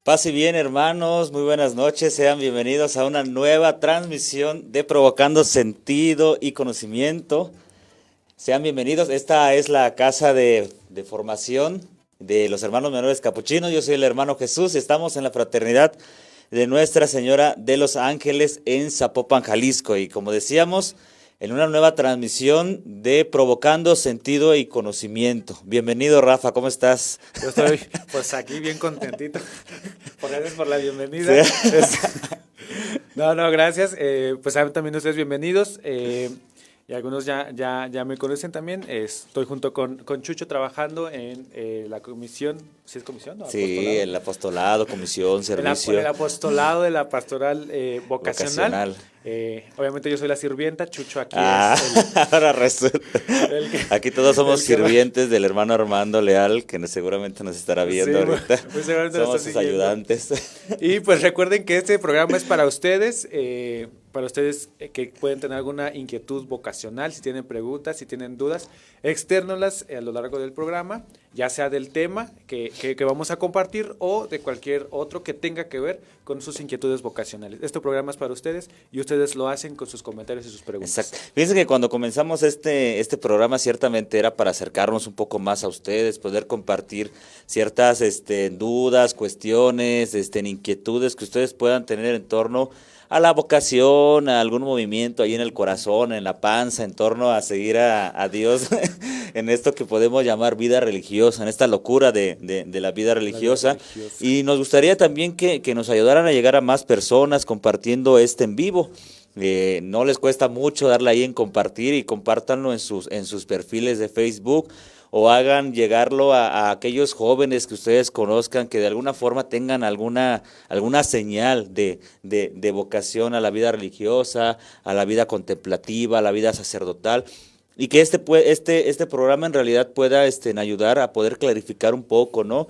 Paz y bien, hermanos, muy buenas noches, sean bienvenidos a una nueva transmisión de Provocando Sentido y Conocimiento. Sean bienvenidos, esta es la casa de formación de los hermanos menores capuchinos. Yo soy el hermano Jesús y estamos en la fraternidad de Nuestra Señora de los Ángeles en Zapopan, Jalisco. Y como decíamos, en una nueva transmisión de Provocando Sentido y Conocimiento. Bienvenido, Rafa, ¿cómo estás? Yo estoy pues aquí bien contentito. Gracias por la bienvenida. Sí. No, gracias. Pues también ustedes bienvenidos. Y algunos ya me conocen también. Estoy junto con Chucho trabajando en la comisión. ¿Sí es comisión? ¿No? Sí, el apostolado, comisión, servicio. El apostolado de la pastoral vocacional. Obviamente yo soy la sirvienta, Chucho aquí es ahora resulta. Aquí todos somos sirvientes del hermano Armando Leal, que seguramente nos estará viendo ahorita. Pues seguramente somos sus ayudantes. Y pues recuerden que este programa es para ustedes que pueden tener alguna inquietud vocacional, si tienen preguntas, si tienen dudas, extérnolas a lo largo del programa, ya sea del tema que vamos a compartir o de cualquier otro que tenga que ver con sus inquietudes vocacionales. Este programa es para ustedes y ustedes lo hacen con sus comentarios y sus preguntas. Exacto. Fíjense que cuando comenzamos este programa ciertamente era para acercarnos un poco más a ustedes, poder compartir ciertas dudas, cuestiones, inquietudes que ustedes puedan tener en torno a la vocación, a algún movimiento ahí en el corazón, en la panza, en torno a seguir a Dios en esto que podemos llamar vida religiosa, en esta locura de la vida religiosa. Y nos gustaría también que nos ayudaran a llegar a más personas compartiendo en vivo. No les cuesta mucho darle ahí en compartir y compártanlo en sus perfiles de Facebook, o hagan llegarlo a aquellos jóvenes que ustedes conozcan que de alguna forma tengan alguna señal de vocación a la vida religiosa, a la vida contemplativa, a la vida sacerdotal, y que este programa en realidad pueda ayudar a poder clarificar un poco, ¿no?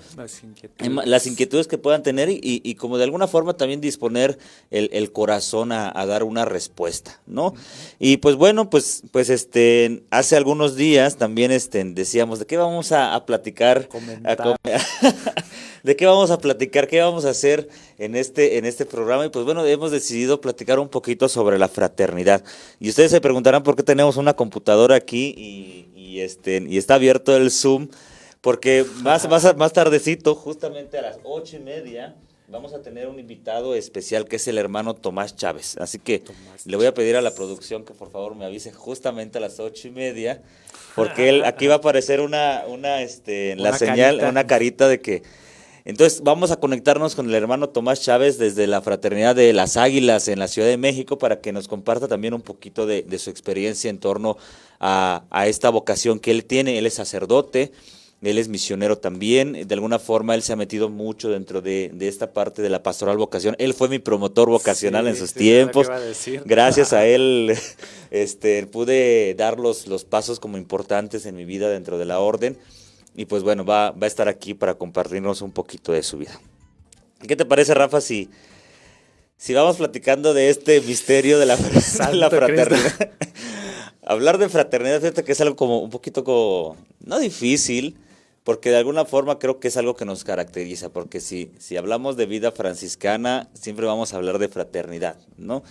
Las inquietudes que puedan tener y como de alguna forma también disponer el corazón a dar una respuesta, ¿no? Y pues bueno, pues hace algunos días también decíamos de qué vamos a platicar, de qué vamos a platicar, qué vamos a hacer en este programa. Y pues bueno, hemos decidido platicar un poquito sobre la fraternidad. Y ustedes se preguntarán por qué tenemos una computadora aquí y está abierto el Zoom, porque más tardecito, justamente a las 8:30, vamos a tener un invitado especial que es el hermano Tomás Chávez. Así que le voy a pedir a la producción que por favor me avise justamente a las 8:30, porque aquí va a aparecer la señal, una carita de que... Entonces vamos a conectarnos con el hermano Tomás Chávez desde la Fraternidad de las Águilas en la Ciudad de México para que nos comparta también un poquito de su experiencia en torno a esta vocación que él tiene. Él es sacerdote, él es misionero también. De alguna forma él se ha metido mucho dentro de esta parte de la pastoral vocación. Él fue mi promotor vocacional en sus tiempos. Gracias a él pude dar los pasos como importantes en mi vida dentro de la orden. Y pues bueno, va a estar aquí para compartirnos un poquito de su vida. ¿Qué te parece, Rafa, si vamos platicando de este misterio de la fraternidad? Hablar de fraternidad, fíjate que es algo como un poquito no difícil, porque de alguna forma creo que es algo que nos caracteriza, porque si hablamos de vida franciscana, siempre vamos a hablar de fraternidad, ¿no?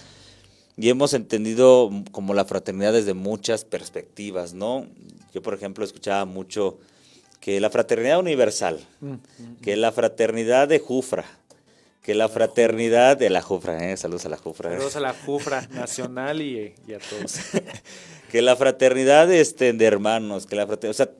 Y hemos entendido como la fraternidad desde muchas perspectivas, ¿no? Yo, por ejemplo, escuchaba mucho que la fraternidad universal, que la fraternidad de Jufra, que la fraternidad de la Jufra, saludos a la Jufra. Saludos a la Jufra nacional y a todos. Que la fraternidad de hermanos, que la fraternidad, o sea,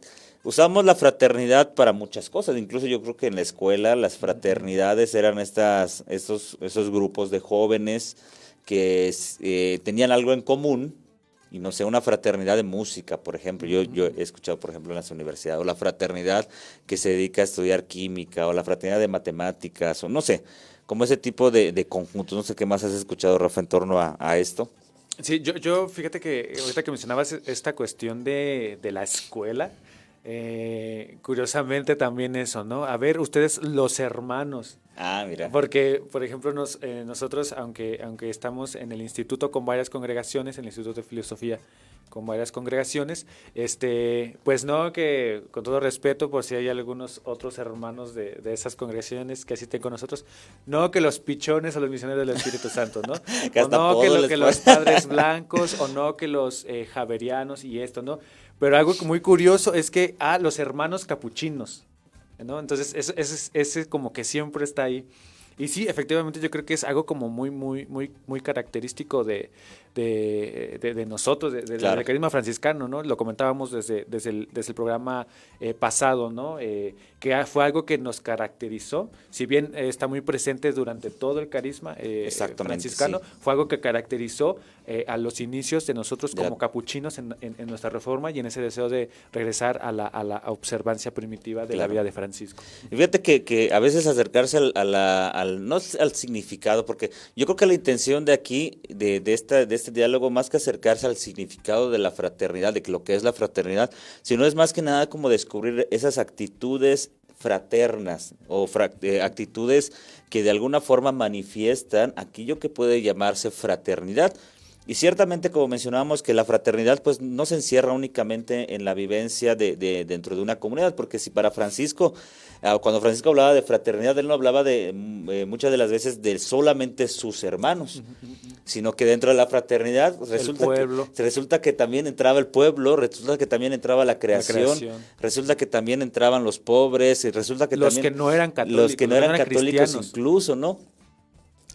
usamos la fraternidad para muchas cosas. Incluso yo creo que en la escuela las fraternidades eran esos grupos de jóvenes que tenían algo en común. Y no sé, una fraternidad de música, por ejemplo, yo he escuchado, por ejemplo, en las universidades, o la fraternidad que se dedica a estudiar química, o la fraternidad de matemáticas, o no sé, como ese tipo de conjuntos. No sé qué más has escuchado, Rafa, en torno a esto. Sí, yo fíjate que ahorita que mencionabas esta cuestión de la escuela, curiosamente también eso, ¿no? A ver, ustedes los hermanos. Ah, mira. Porque, por ejemplo, nosotros, aunque estamos en el instituto con varias congregaciones, en el Instituto de Filosofía con varias congregaciones, pues no que, con todo respeto, por si hay algunos otros hermanos de esas congregaciones que asisten con nosotros, no que los pichones o los misioneros del Espíritu Santo, ¿no? Que O hasta no apodo les que ponen. los padres blancos, o no que los javerianos y esto, ¿no? Pero algo muy curioso es que los hermanos capuchinos, ¿no? Entonces, ese como que siempre está ahí. Y sí, efectivamente, yo creo que es algo como muy característico de nosotros, Claro. del carisma franciscano, ¿no? Lo comentábamos desde el programa pasado, ¿no? Que fue algo que nos caracterizó, si bien está muy presente durante todo el carisma Exactamente, franciscano, sí. fue algo que caracterizó a los inicios de nosotros De la- como capuchinos en nuestra reforma y en ese deseo de regresar a la observancia primitiva de la Claro. vida de Francisco. Y fíjate que a veces acercarse no al significado, porque yo creo que la intención de aquí, de este diálogo, más que acercarse al significado de la fraternidad, de que lo que es la fraternidad, sino es más que nada como descubrir esas actitudes fraternas o actitudes que de alguna forma manifiestan aquello que puede llamarse fraternidad. Y ciertamente, como mencionábamos, que la fraternidad pues no se encierra únicamente en la vivencia dentro de una comunidad, porque si para Francisco, cuando Francisco hablaba de fraternidad, él no hablaba muchas de las veces de solamente sus hermanos, sino que dentro de la fraternidad pues, pueblo. resulta que también entraba el pueblo, resulta que también entraba la creación, resulta que también entraban los pobres, y resulta que los también que no eran católicos, los que no eran católicos cristianos. incluso, ¿no?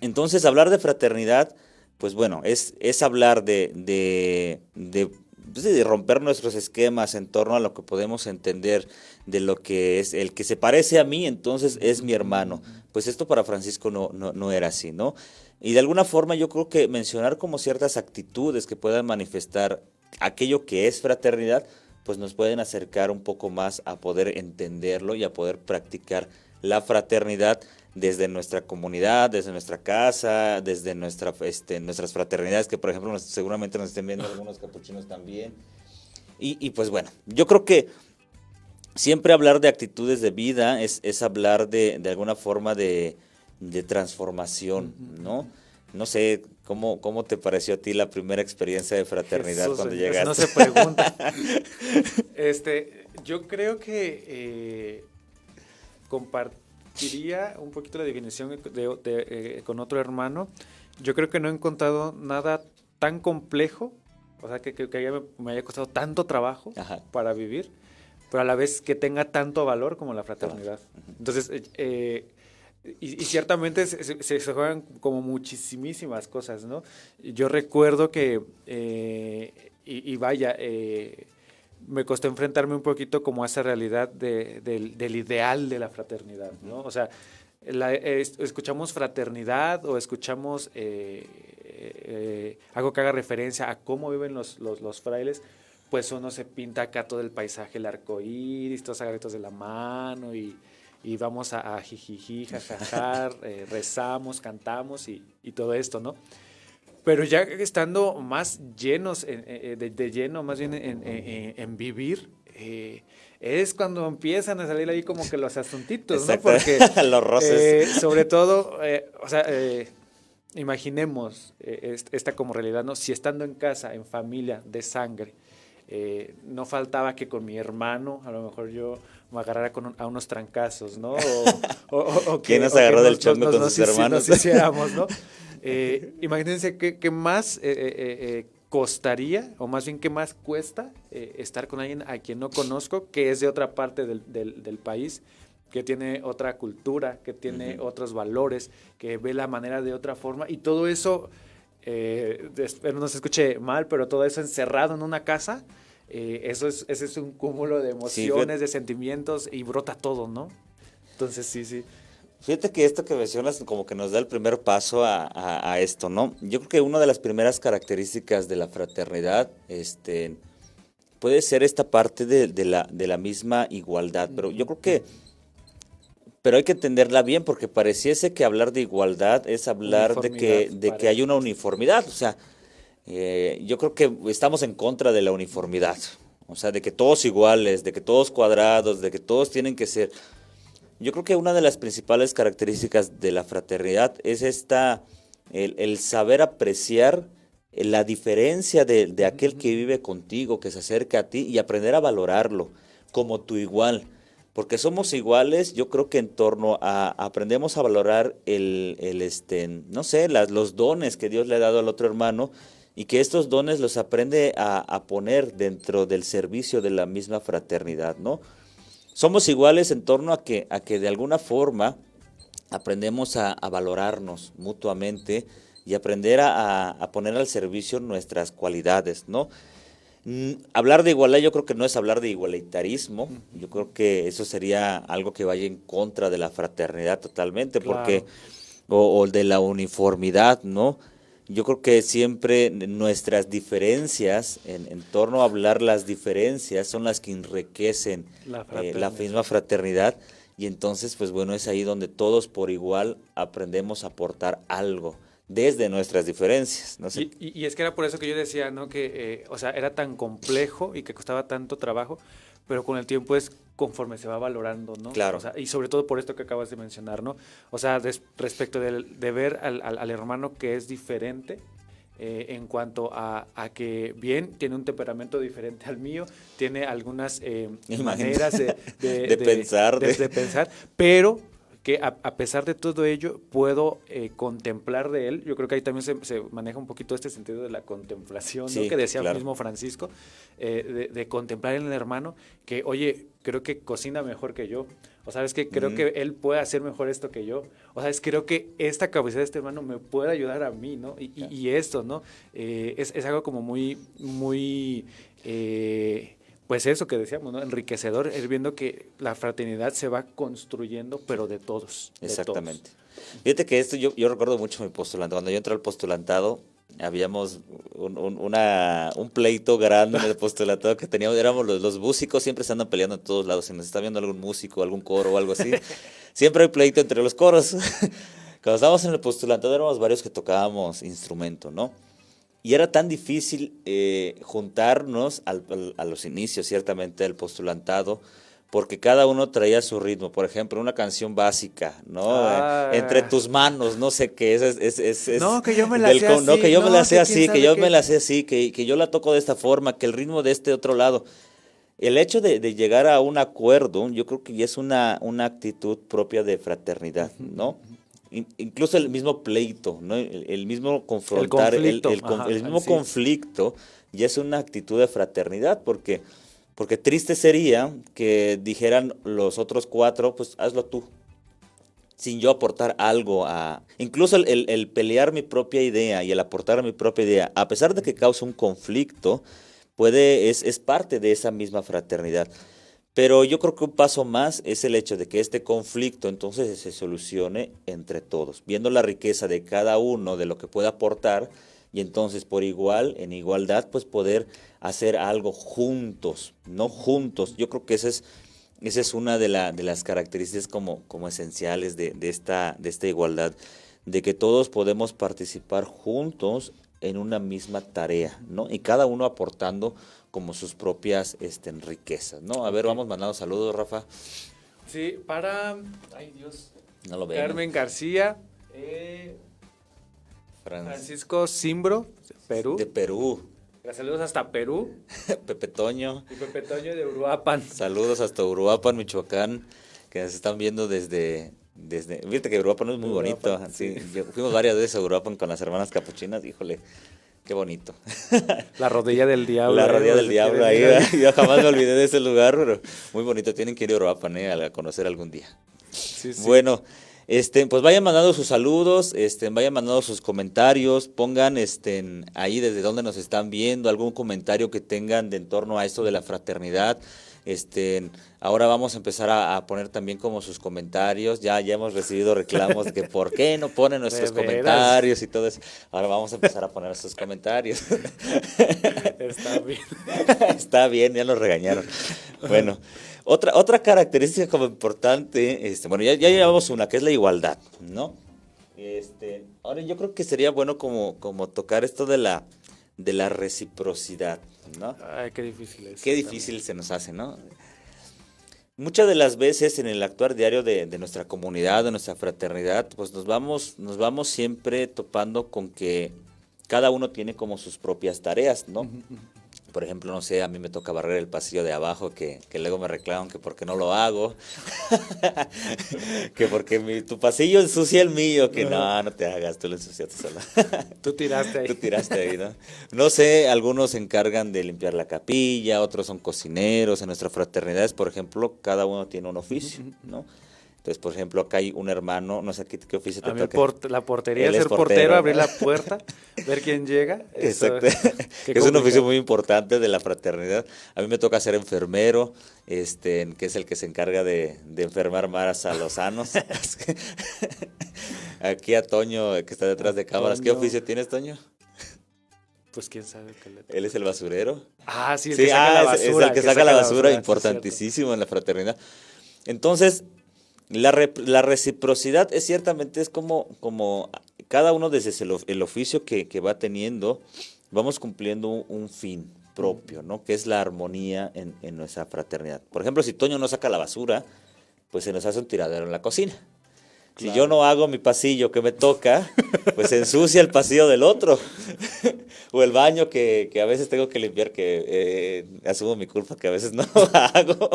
Entonces, hablar de fraternidad, pues bueno, es hablar pues de romper nuestros esquemas en torno a lo que podemos entender de lo que es el que se parece a mí, entonces es mi hermano. Pues esto para Francisco no era así, ¿no? Y de alguna forma yo creo que mencionar como ciertas actitudes que puedan manifestar aquello que es fraternidad, pues nos pueden acercar un poco más a poder entenderlo y a poder practicar la fraternidad desde nuestra comunidad, desde nuestra casa, desde nuestras fraternidades, que por ejemplo seguramente nos estén viendo algunos capuchinos también. Y pues bueno, yo creo que siempre hablar de actitudes de vida es hablar de alguna forma de transformación, ¿no? No sé, ¿cómo te pareció a ti la primera experiencia de fraternidad Jesús, cuando eso llegaste? no se pregunta. Yo creo que compartiría un poquito la definición con otro hermano. Yo creo que no he encontrado nada tan complejo, o sea, que me haya costado tanto trabajo Ajá. para vivir, pero a la vez que tenga tanto valor como la fraternidad. Entonces, y ciertamente se juegan como muchísimas cosas, ¿no? Yo recuerdo que, me costó enfrentarme un poquito como a esa realidad del ideal de la fraternidad, ¿no? O sea, escuchamos fraternidad o escuchamos algo que haga referencia a cómo viven los frailes, pues uno se pinta acá todo el paisaje, el arco iris, todos agarritos de la mano y vamos a jijiji, jajajar, rezamos, cantamos y todo esto, ¿no? Pero ya estando más llenos, de lleno, más bien en vivir, es cuando empiezan a salir ahí como que los asuntitos, ¿no? Porque los roces. sobre todo, o sea, imaginemos esta como realidad, ¿no? Si estando en casa, en familia, de sangre, no faltaba que con mi hermano, a lo mejor yo me agarrara a unos trancazos, ¿no? ¿Quién nos agarró del chongo con sus hermanos? Nos hiciéramos, ¿no? Imagínense qué más costaría, o más bien qué más cuesta estar con alguien a quien no conozco, que es de otra parte del país, que tiene otra cultura, que tiene otros valores, que ve la manera de otra forma, y todo eso, espero no se escuche mal, pero todo eso encerrado en una casa, ese es un cúmulo de emociones, Sí, de sentimientos, y brota todo, ¿no? Entonces, sí. Fíjate que esto que mencionas como que nos da el primer paso a esto, ¿no? Yo creo que una de las primeras características de la fraternidad, puede ser esta parte de la misma igualdad, pero yo creo que pero hay que entenderla bien porque pareciese que hablar de igualdad es hablar de que hay una uniformidad, o sea, yo creo que estamos en contra de la uniformidad. o sea, de que todos iguales, de que todos cuadrados, de que todos tienen que ser. Yo creo que una de las principales características de la fraternidad es el saber apreciar la diferencia de aquel que vive contigo, que se acerca a ti y aprender a valorarlo como tu igual. Porque somos iguales, yo creo que en torno a aprendemos a valorar no sé, los dones que Dios le ha dado al otro hermano y que estos dones los aprende a poner dentro del servicio de la misma fraternidad, ¿no? Somos iguales en torno a que de alguna forma aprendemos a valorarnos mutuamente y aprender a poner al servicio nuestras cualidades, ¿no? Hablar de igualdad yo creo que no es hablar de igualitarismo, yo creo que eso sería algo que vaya en contra de la fraternidad totalmente, Claro. porque, o de la uniformidad, ¿no? Yo creo que siempre nuestras diferencias, en torno a hablar las diferencias, son las que enriquecen La la fraternidad. misma fraternidad, y entonces, pues bueno, es ahí donde todos por igual aprendemos a aportar algo desde nuestras diferencias, no sé. Y es que era por eso que yo decía, ¿no? Que, o sea, era tan complejo y que costaba tanto trabajo, pero con el tiempo es conforme se va valorando, ¿no? Claro. O sea, y sobre todo por esto que acabas de mencionar, ¿no? O sea, respecto de ver al hermano que es diferente, en cuanto a que bien tiene un temperamento diferente al mío, tiene algunas Imagínate. maneras De pensar, de pensar, pero que a pesar de todo ello puedo contemplar de él. Yo creo que ahí también se maneja un poquito este sentido de la contemplación, ¿no? Sí, Que decía claro. mismo Francisco, de contemplar en el hermano que, oye, creo que cocina mejor que yo, o sabes que creo que él puede hacer mejor esto que yo, o sabes, creo que esta capacidad de este hermano me puede ayudar a mí, ¿no? Y esto, ¿no? Es algo como muy, muy... pues eso que decíamos, ¿no? Enriquecedor, es viendo que la fraternidad se va construyendo, pero de todos. De Exactamente. todos. Fíjate que esto yo recuerdo mucho mi postulante. Cuando yo entré al postulantado, habíamos un pleito grande en el postulantado que teníamos. Éramos los músicos, siempre se andan peleando en todos lados. Si nos está viendo algún músico, algún coro o algo así, siempre hay pleito entre los coros. Cuando estábamos en el postulantado éramos varios que tocábamos instrumento, ¿no? Y era tan difícil juntarnos a los inicios, ciertamente, del postulantado, porque cada uno traía su ritmo. Por ejemplo, una canción básica, ¿no? Entre tus manos, no sé qué, No, que yo me la sé así. No, que yo me la sé que así, quién que sabe yo qué. me la sé así, que yo la toco de esta forma, que el ritmo de este otro lado. El hecho de llegar a un acuerdo, yo creo que ya es una actitud propia de fraternidad, ¿no? Incluso el mismo pleito, ¿no? El mismo confrontar, conflicto, ajá, el mismo sí. conflicto ya es una actitud de fraternidad, porque triste sería que dijeran los otros cuatro, pues hazlo tú, sin yo aportar algo a... Incluso el pelear mi propia idea y el aportar mi propia idea, a pesar de que causa un conflicto, es parte de esa misma fraternidad. Pero yo creo que un paso más es el hecho de que este conflicto entonces se solucione entre todos, viendo la riqueza de cada uno, de lo que puede aportar, y entonces por igual, en igualdad, pues poder hacer algo juntos, no juntos. Yo creo que esa es una de las características como esenciales de esta igualdad, de que todos podemos participar juntos en una misma tarea, ¿no? Y cada uno aportando como sus propias riquezas, ¿no? A ver, Ok. vamos mandando saludos, Rafa. Sí, para... Ay, Dios. No lo veo. Carmen García, Francisco Simbro, Perú. De Perú. Saludos hasta Perú. Pepe Toño. Y Pepe Toño de Uruapan. Saludos hasta Uruapan, Michoacán, que nos están viendo fíjate que Uruapan es muy bonito. Uruapan, Sí. sí. Fuimos varias veces a Uruapan con las hermanas capuchinas, híjole, qué bonito. La rodilla del diablo. La rodilla del si diablo ahí, quieren ir ¿verdad? Yo jamás me olvidé de ese lugar, pero muy bonito. Tienen que ir a Uruapan, a conocer algún día. Sí, sí. Bueno, pues vayan mandando sus saludos, vayan mandando sus comentarios, pongan ahí desde donde nos están viendo, algún comentario que tengan de en torno a esto de la fraternidad. Ahora vamos a empezar a poner también como sus comentarios. Ya hemos recibido reclamos de que por qué no ponen nuestros ¿De veras? comentarios y todo eso. Ahora vamos a empezar a poner nuestros comentarios. Está bien. Está bien, ya nos regañaron. Bueno, otra característica como importante, bueno, ya llevamos una, que es la igualdad, ¿no? Ahora yo creo que sería bueno como tocar esto de de la reciprocidad, ¿no? Ay, qué difícil es. Qué difícil se nos hace, ¿no? Muchas de las veces en el actuar diario de nuestra comunidad, de nuestra fraternidad, pues nos vamos siempre topando con que cada uno tiene como sus propias tareas, ¿no? Por ejemplo, no sé, a mí me toca barrer el pasillo de abajo, que luego me reclaman que porque no lo hago, que porque tu pasillo ensucia el mío, que no te hagas, tú lo ensuciaste solo. Tú tiraste ahí. Tú tiraste ahí, ¿no? No sé, algunos se encargan de limpiar la capilla, otros son cocineros. En nuestras fraternidades, por ejemplo, cada uno tiene un oficio, ¿no? Entonces, por ejemplo, acá hay un hermano, no sé qué oficio te A mí toca. la portería, Él es ser portero, ¿no? abrir la puerta, ver quién llega. Exacto. Es un oficio muy importante de la fraternidad. A mí me toca ser enfermero, que es el que se encarga de enfermar más a los sanos. Aquí a Toño, que está detrás de cámaras. ¿Qué oficio tienes, Toño? Pues quién sabe qué le toca. Él es el basurero. Ah, sí, el que saca la basura. Es el que saca la basura, sí, importantísimo en la fraternidad. Entonces, la reciprocidad es ciertamente es como cada uno desde el oficio que va teniendo, vamos cumpliendo un fin propio, ¿no? Que es la armonía en nuestra fraternidad. Por ejemplo, si Toño no saca la basura, pues se nos hace un tiradero en la cocina. Claro. Si yo no hago mi pasillo que me toca, pues se ensucia el pasillo del otro. O el baño que a veces tengo que limpiar, que asumo mi culpa, que a veces no hago.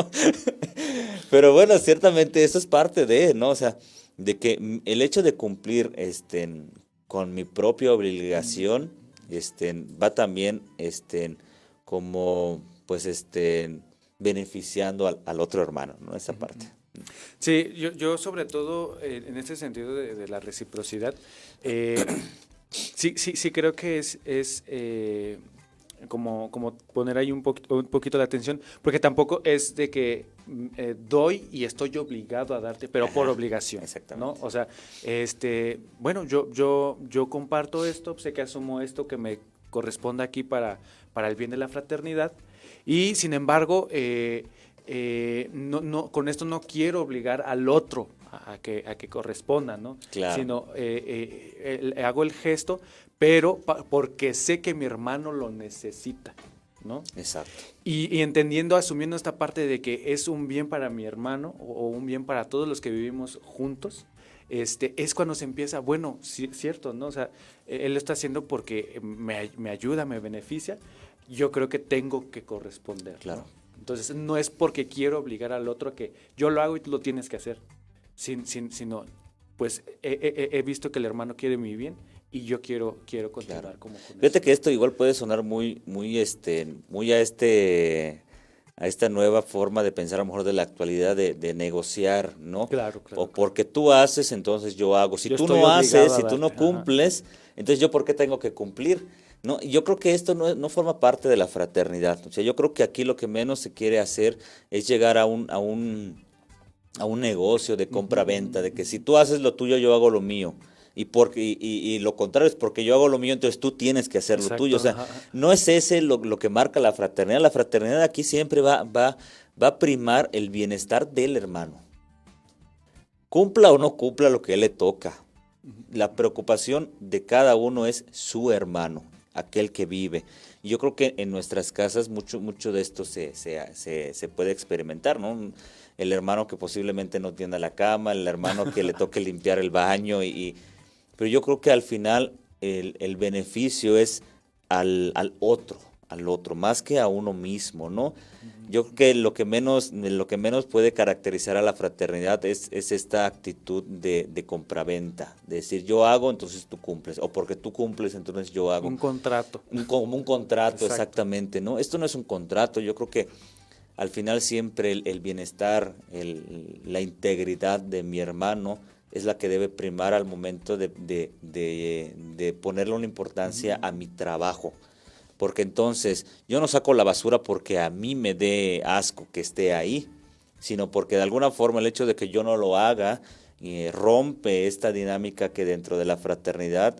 Pero bueno, ciertamente eso es parte de, ¿no? O sea, de que el hecho de cumplir con mi propia obligación va también como pues beneficiando al otro hermano, ¿no? Esa parte. Sí, yo sobre todo en este sentido de la reciprocidad, sí creo que es como poner ahí un poquito de atención, porque tampoco es de que doy y estoy obligado a darte, pero por obligación, exactamente, ¿no? O sea, bueno, yo comparto esto, sé que asumo esto que me corresponde aquí para el bien de la fraternidad, y sin embargo, no, con esto no quiero obligar al otro a que corresponda, ¿no? Claro. Sino hago el gesto, pero porque sé que mi hermano lo necesita, ¿no? Exacto. Y entendiendo, asumiendo esta parte de que es un bien para mi hermano o un bien para todos los que vivimos juntos, es cuando se empieza, bueno, cierto, ¿no? O sea, él lo está haciendo porque me ayuda, me beneficia, yo creo que tengo que corresponder. Claro. ¿No? Entonces, no es porque quiero obligar al otro a que yo lo hago y tú lo tienes que hacer, sino, pues, he visto que el hermano quiere mi bien y yo quiero continuar claro. como con Fíjate eso. que esto igual puede sonar muy a esta nueva forma de pensar a lo mejor de la actualidad de negociar, ¿no? Claro. O porque tú haces, entonces yo hago. Si yo tú no haces, si tú no darte, cumples, entonces yo ¿por qué tengo que cumplir? No, yo creo que esto no forma parte de la fraternidad. O sea, yo creo que aquí lo que menos se quiere hacer es llegar a un negocio de compra-venta, de que si tú haces lo tuyo, yo hago lo mío. Y lo contrario es porque yo hago lo mío, entonces tú tienes que hacer lo tuyo. O sea, no es ese lo que marca la fraternidad. La fraternidad aquí siempre va a primar el bienestar del hermano. Cumpla o no cumpla lo que a él le toca. La preocupación de cada uno es su hermano, aquel que vive. Y yo creo que en nuestras casas mucho de esto se puede experimentar, ¿no? El hermano que posiblemente no tienda la cama, el hermano que le toque limpiar el baño pero yo creo que al final el beneficio es al otro, más que a uno mismo, ¿no? Yo creo que lo que menos puede caracterizar a la fraternidad es esta actitud de compraventa, de decir yo hago, entonces tú cumples, o porque tú cumples, entonces yo hago. Un contrato. Como un contrato, Exacto. Exactamente, ¿no? Esto no es un contrato, yo creo que al final siempre el bienestar, la integridad de mi hermano es la que debe primar al momento de ponerle una importancia a mi trabajo. Porque entonces yo no saco la basura porque a mí me dé asco que esté ahí, sino porque de alguna forma el hecho de que yo no lo haga rompe esta dinámica que dentro de la fraternidad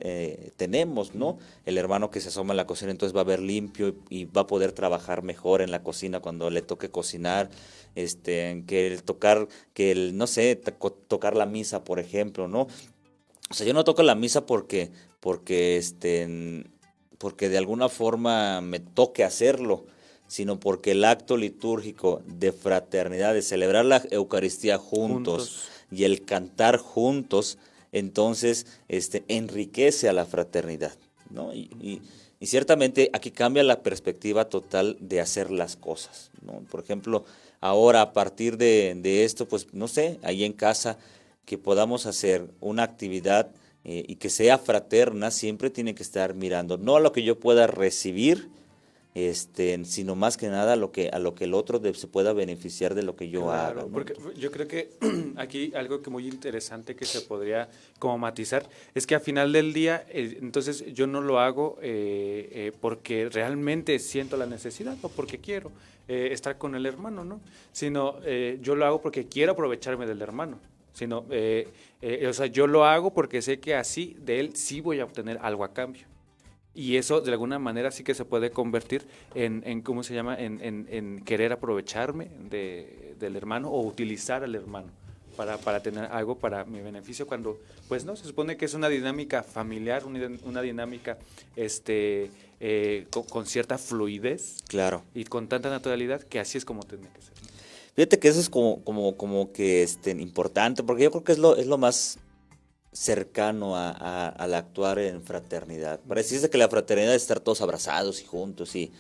tenemos, ¿no? El hermano que se asoma a la cocina entonces va a ver limpio y va a poder trabajar mejor en la cocina cuando le toque cocinar, tocar la misa, por ejemplo, ¿no? O sea, yo no toco la misa porque porque de alguna forma me toque hacerlo, sino porque el acto litúrgico de fraternidad, de celebrar la Eucaristía juntos y el cantar juntos, entonces enriquece a la fraternidad, ¿no? Y ciertamente aquí cambia la perspectiva total de hacer las cosas, ¿no? Por ejemplo, ahora a partir de esto, pues no sé, ahí en casa, que podamos hacer una actividad y que sea fraterna, siempre tiene que estar mirando, no a lo que yo pueda recibir, sino más que nada a lo que el otro se pueda beneficiar de lo que yo haga, ¿no? Porque yo creo que aquí algo que muy interesante que se podría como matizar es que al final del día, entonces yo no lo hago porque realmente siento la necesidad o porque quiero estar con el hermano, ¿no? Sino yo lo hago porque quiero aprovecharme del hermano. Sino, o sea, yo lo hago porque sé que así de él sí voy a obtener algo a cambio. Y eso de alguna manera sí que se puede convertir en ¿cómo se llama? En querer aprovecharme del hermano o utilizar al hermano para tener algo para mi beneficio, cuando pues no, se supone que es una dinámica familiar, una dinámica con cierta fluidez. Claro. Y con tanta naturalidad que así es como tiene que ser. Fíjate que eso es como que importante, porque yo creo que es lo más cercano al actuar en fraternidad. Pareciese que la fraternidad es estar todos abrazados y juntos y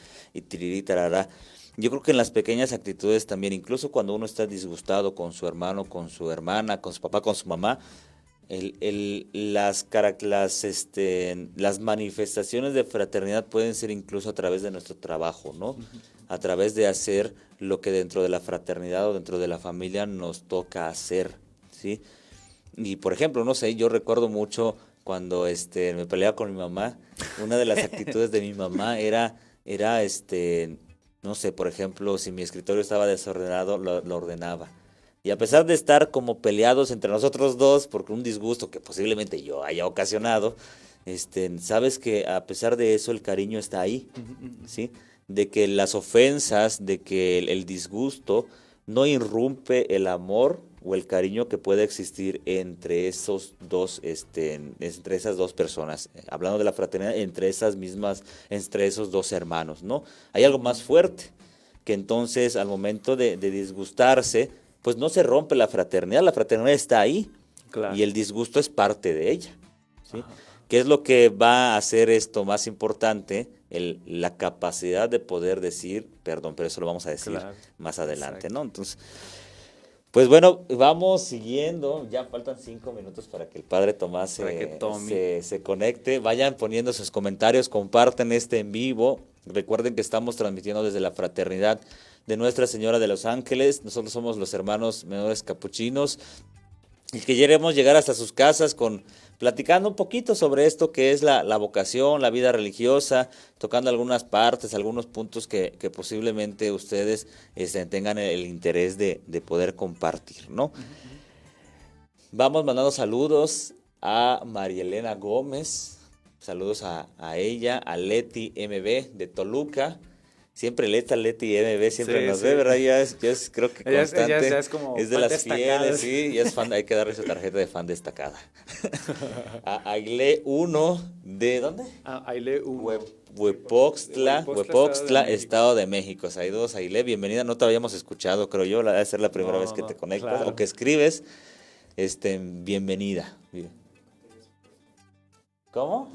tirirí, tarará. Yo creo que en las pequeñas actitudes también, incluso cuando uno está disgustado con su hermano, con su hermana, con su papá, con su mamá, las manifestaciones de fraternidad pueden ser incluso a través de nuestro trabajo, ¿no? Uh-huh. A través de hacer lo que dentro de la fraternidad o dentro de la familia nos toca hacer, ¿sí? Y por ejemplo, no sé, yo recuerdo mucho cuando me peleaba con mi mamá, una de las actitudes de mi mamá era no sé, por ejemplo, si mi escritorio estaba desordenado, lo ordenaba. Y a pesar de estar como peleados entre nosotros dos, porque un disgusto que posiblemente yo haya ocasionado, sabes que a pesar de eso el cariño está ahí, ¿sí? De que las ofensas, de que el disgusto no irrumpe el amor o el cariño que puede existir entre esos dos, entre esas dos personas, hablando de la fraternidad, entre esos dos hermanos, ¿no? Hay algo más fuerte, que entonces al momento de disgustarse, pues no se rompe la fraternidad está ahí, claro. Y el disgusto es parte de ella, ¿sí? ¿Qué es lo que va a hacer esto más importante? La capacidad de poder decir perdón, pero eso lo vamos a decir más adelante, exacto, ¿no? Entonces, pues bueno, vamos siguiendo, ya faltan 5 minutos para que el padre Tomás se conecte, vayan poniendo sus comentarios, comparten en vivo, recuerden que estamos transmitiendo desde la Fraternidad de Nuestra Señora de los Ángeles, nosotros somos los hermanos menores capuchinos, y que queremos llegar hasta sus casas platicando un poquito sobre esto que es la vocación, la vida religiosa, tocando algunas partes, algunos puntos que posiblemente ustedes tengan el interés de poder compartir, ¿no? Vamos mandando saludos a María Elena Gómez, saludos a ella, a Leti MB de Toluca. Siempre Leti MB siempre nos ve, ¿verdad? Ya es creo que constante. Ella es como es de las fieles, sí, y es fan, hay que darle su tarjeta de fan destacada. A Aile 1, ¿de dónde? Aile 1. Huepoxtla, Estado de México. Saludos, Aile, bienvenida, no te habíamos escuchado, creo yo, debe ser la primera vez que te conectas, claro, o que escribes, bienvenida. ¿Cómo?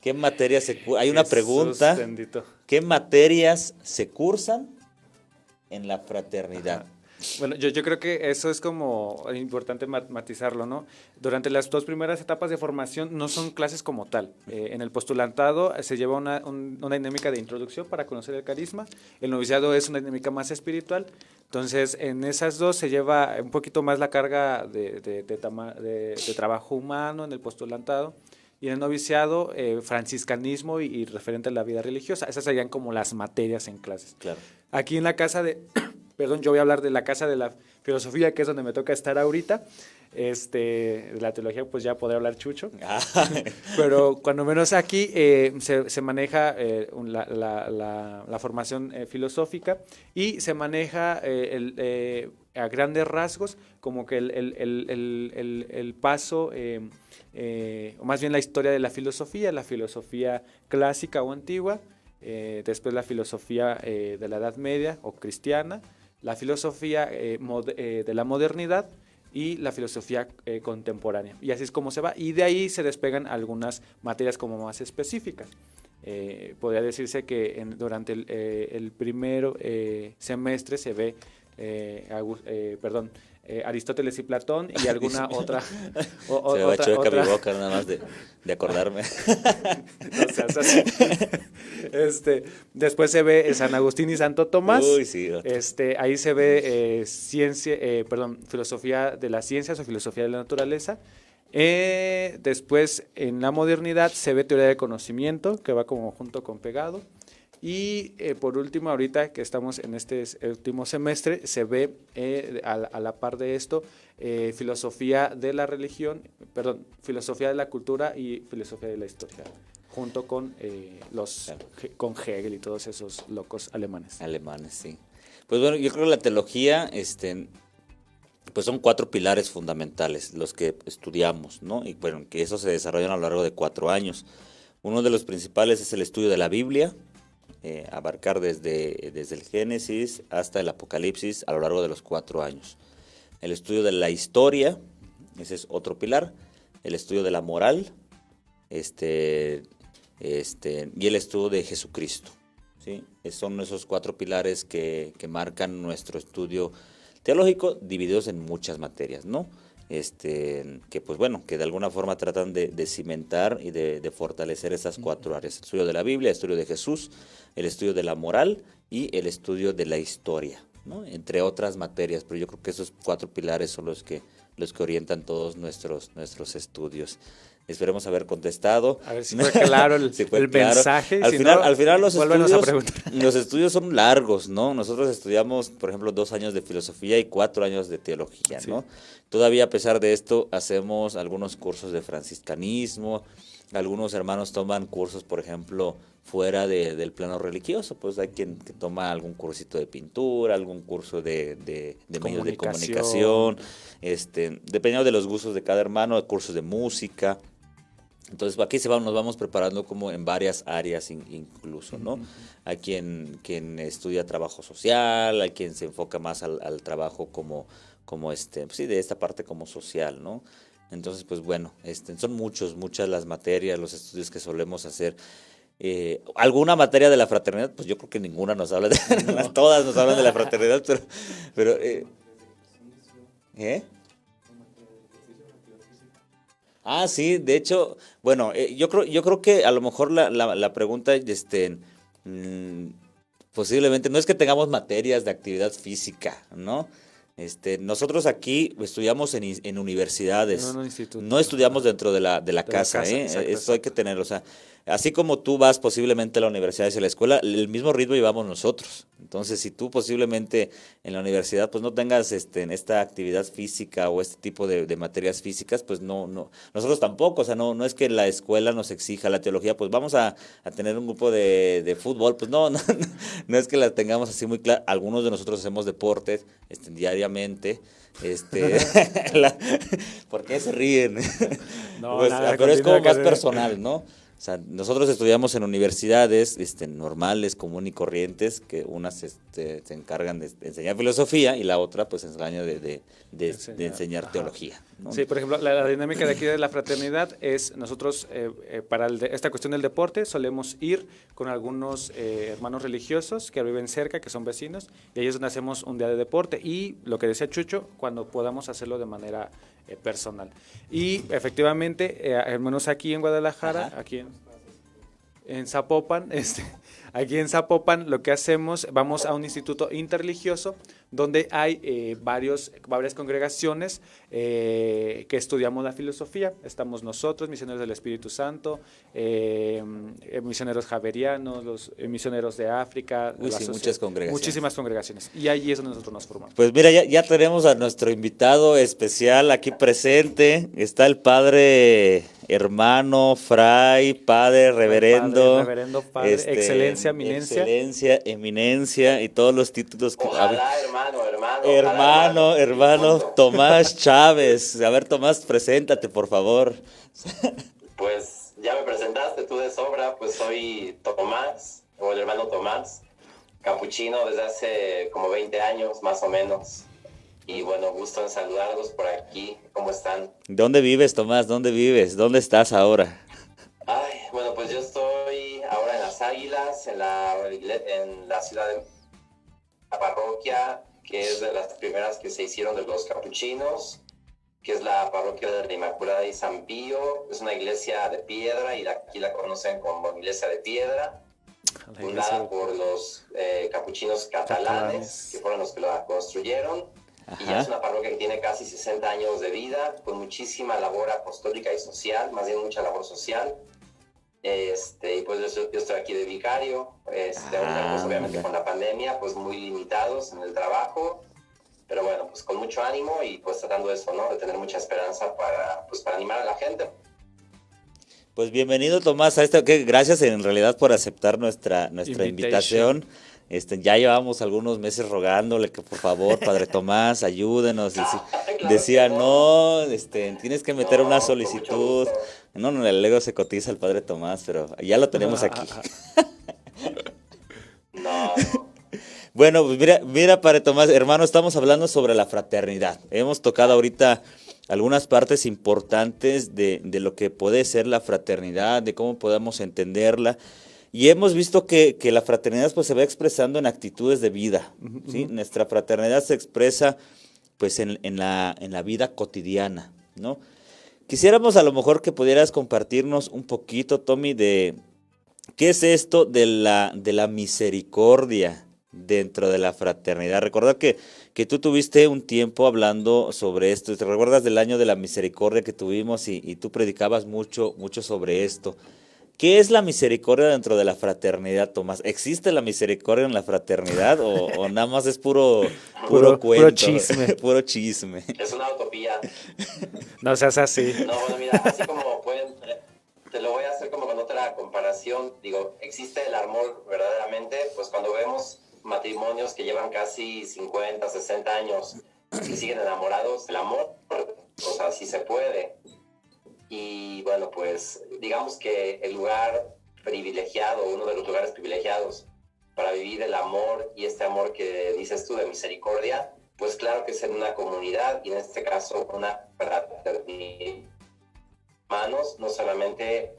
¿Qué materias se cursan? Hay una pregunta. Bendito. ¿Qué materias se cursan en la fraternidad? Ajá. Bueno, yo creo que eso es como importante matizarlo, ¿no? Durante las 2 primeras etapas de formación no son clases como tal. En el postulantado se lleva una dinámica de introducción para conocer el carisma. El noviciado es una dinámica más espiritual. Entonces, en esas dos se lleva un poquito más la carga de trabajo humano en el postulantado. Y en el noviciado, franciscanismo y referente a la vida religiosa. Esas serían como las materias en clases. Claro. Aquí en la casa perdón, yo voy a hablar de la casa de la filosofía, que es donde me toca estar ahorita. De la teología, pues ya podré hablar Chucho. Pero cuando menos aquí se maneja la formación filosófica y se maneja a grandes rasgos, como que el paso, o más bien la historia de la filosofía clásica o antigua, después la filosofía de la Edad Media o cristiana, la filosofía de la modernidad y la filosofía contemporánea. Y así es como se va. Y de ahí se despegan algunas materias como más específicas. Podría decirse que durante el primer semestre se ve Aristóteles y Platón y alguna otra. Se me va chueca mi boca nada más de acordarme. No seas así. Después se ve San Agustín y Santo Tomás. Uy, sí. Ahí se ve filosofía de las ciencias o filosofía de la naturaleza. Después, en la modernidad, se ve teoría del conocimiento, que va como junto con pegado. Y por último, ahorita que estamos en este último semestre, se ve a la par de esto filosofía de la religión, filosofía de la cultura y filosofía de la historia, junto con con Hegel y todos esos locos alemanes. Alemanes, sí. Pues bueno, yo creo que la teología, pues son 4 pilares fundamentales los que estudiamos, ¿no? Y bueno, que eso se desarrollan a lo largo de 4 años. Uno de los principales es el estudio de la Biblia, abarcar desde el Génesis hasta el Apocalipsis a lo largo de los 4 años. El estudio de la historia, ese es otro pilar. El estudio de la moral, y el estudio de Jesucristo, ¿sí? Son esos 4 pilares que marcan nuestro estudio teológico, divididos en muchas materias, ¿no? Que pues bueno, que de alguna forma tratan de cimentar y de fortalecer esas 4 áreas: el estudio de la Biblia, el estudio de Jesús, el estudio de la moral y el estudio de la historia, ¿no? Entre otras materias, pero yo creo que esos 4 pilares son los que orientan todos nuestros estudios. Esperemos haber contestado. A ver si fue claro el mensaje. Al final los estudios son largos, ¿no? Nosotros estudiamos, por ejemplo, 2 años de filosofía y 4 años de teología, ¿no? Sí. Todavía, a pesar de esto, hacemos algunos cursos de franciscanismo. Algunos hermanos toman cursos, por ejemplo, fuera del plano religioso. Pues hay quien que toma algún cursito de pintura, algún curso de medios de comunicación, dependiendo de los gustos de cada hermano, cursos de música. Entonces aquí nos vamos preparando como en varias áreas incluso, ¿no? Hay quien estudia trabajo social, hay quien se enfoca más al trabajo como sí, de esta parte como social, ¿no? Entonces, pues bueno, son muchas las materias, los estudios que solemos hacer. ¿Alguna materia de la fraternidad? Pues yo creo que ninguna nos habla no. Todas nos hablan de la fraternidad, pero Ah, sí, de hecho, bueno, yo creo que a lo mejor la pregunta, posiblemente no es que tengamos materias de actividad física, ¿no? Nosotros aquí estudiamos en universidades, no estudiamos dentro de la casa, eso hay que tenerlo, o sea, así como tú vas posiblemente a la universidad y a la escuela, el mismo ritmo llevamos nosotros. Entonces, si tú posiblemente en la universidad pues no tengas esta actividad física o este tipo de materias físicas, pues no, nosotros tampoco, o sea, no es que la escuela nos exija la teología, pues vamos a tener un grupo de fútbol, pues no es que la tengamos así muy clara. Algunos de nosotros hacemos deportes diariamente. ¿Por qué se ríen? No, pues, nada, pero es como más personal, ¿no? O sea, nosotros estudiamos en universidades normales, común y corrientes, que unas se encargan de enseñar filosofía y la otra pues se encarga de enseñar teología, ¿no? Sí, por ejemplo, la dinámica de aquí de la fraternidad es nosotros para esta cuestión del deporte solemos ir con algunos hermanos religiosos que viven cerca, que son vecinos, y ahí es donde hacemos un día de deporte y lo que decía Chucho, cuando podamos hacerlo de manera personal. Y efectivamente, al menos aquí en Guadalajara, aquí en Zapopan, aquí en Zapopan lo que hacemos, vamos a un instituto interreligioso donde hay varias congregaciones que estudiamos la filosofía. Estamos nosotros, misioneros del Espíritu Santo, misioneros javerianos, los misioneros de África. Muchas congregaciones. Muchísimas congregaciones. Y ahí es donde nosotros nos formamos. Pues mira, ya tenemos a nuestro invitado especial aquí presente. Está el padre hermano, fray, padre, reverendo. Padre, excelencia, eminencia. Excelencia, eminencia y todos los títulos que... Ojalá, hermano. Hermano Tomás Chávez. A ver, Tomás, preséntate, por favor. Pues ya me presentaste tú de sobra, pues soy Tomás, o el hermano Tomás, capuchino desde hace como 20 años, más o menos. Y bueno, gusto en saludarlos por aquí. ¿Cómo están? ¿Dónde vives, Tomás? ¿Dónde vives? ¿Dónde estás ahora? Ay, bueno, pues yo estoy ahora en Las Águilas, en la ciudad de la parroquia, que es de las primeras que se hicieron de los capuchinos, que es la parroquia de la Inmaculada y San Pío. Es una iglesia de piedra y aquí la conocen como iglesia de piedra, fundada por los capuchinos catalanes, que fueron los que la construyeron. Ajá. Y ya es una parroquia que tiene casi 60 años de vida, con muchísima labor apostólica y social, más bien mucha labor social. Y pues yo estoy aquí de vicario, ahorita, pues obviamente con la pandemia, pues muy limitados en el trabajo, pero bueno, pues con mucho ánimo y pues tratando de eso, ¿no? De tener mucha esperanza para animar a la gente. Pues bienvenido, Tomás, a gracias en realidad por aceptar nuestra invitación. Ya llevamos algunos meses rogándole que por favor, Padre Tomás, ayúdenos. Decía, no, tienes que meter una solicitud. No, el ego se cotiza al Padre Tomás, pero ya lo tenemos aquí. No. Bueno, pues mira, Padre Tomás, hermano, estamos hablando sobre la fraternidad. Hemos tocado ahorita algunas partes importantes de lo que puede ser la fraternidad, de cómo podemos entenderla. Y hemos visto que la fraternidad pues se va expresando en actitudes de vida, ¿sí? Nuestra fraternidad se expresa pues en la vida cotidiana, ¿no? Quisiéramos a lo mejor que pudieras compartirnos un poquito, Tommy, de qué es esto de la misericordia dentro de la fraternidad. Recordar que tú tuviste un tiempo hablando sobre esto. ¿Te recuerdas del año de la misericordia que tuvimos y tú predicabas mucho sobre esto? ¿Qué es la misericordia dentro de la fraternidad, Tomás? ¿Existe la misericordia en la fraternidad o nada más es puro cuento? Puro chisme. Puro chisme. Es una utopía. No seas así. No, bueno, mira, así como pueden, te lo voy a hacer como con otra comparación. Digo, existe el amor verdaderamente, pues cuando vemos matrimonios que llevan casi 50, 60 años y siguen enamorados, el amor, o sea, sí se puede. Y bueno, pues digamos que el lugar privilegiado, uno de los lugares privilegiados para vivir el amor y este amor que dices tú de misericordia, pues claro que es en una comunidad y en este caso una fraternidad. Hermanos, no solamente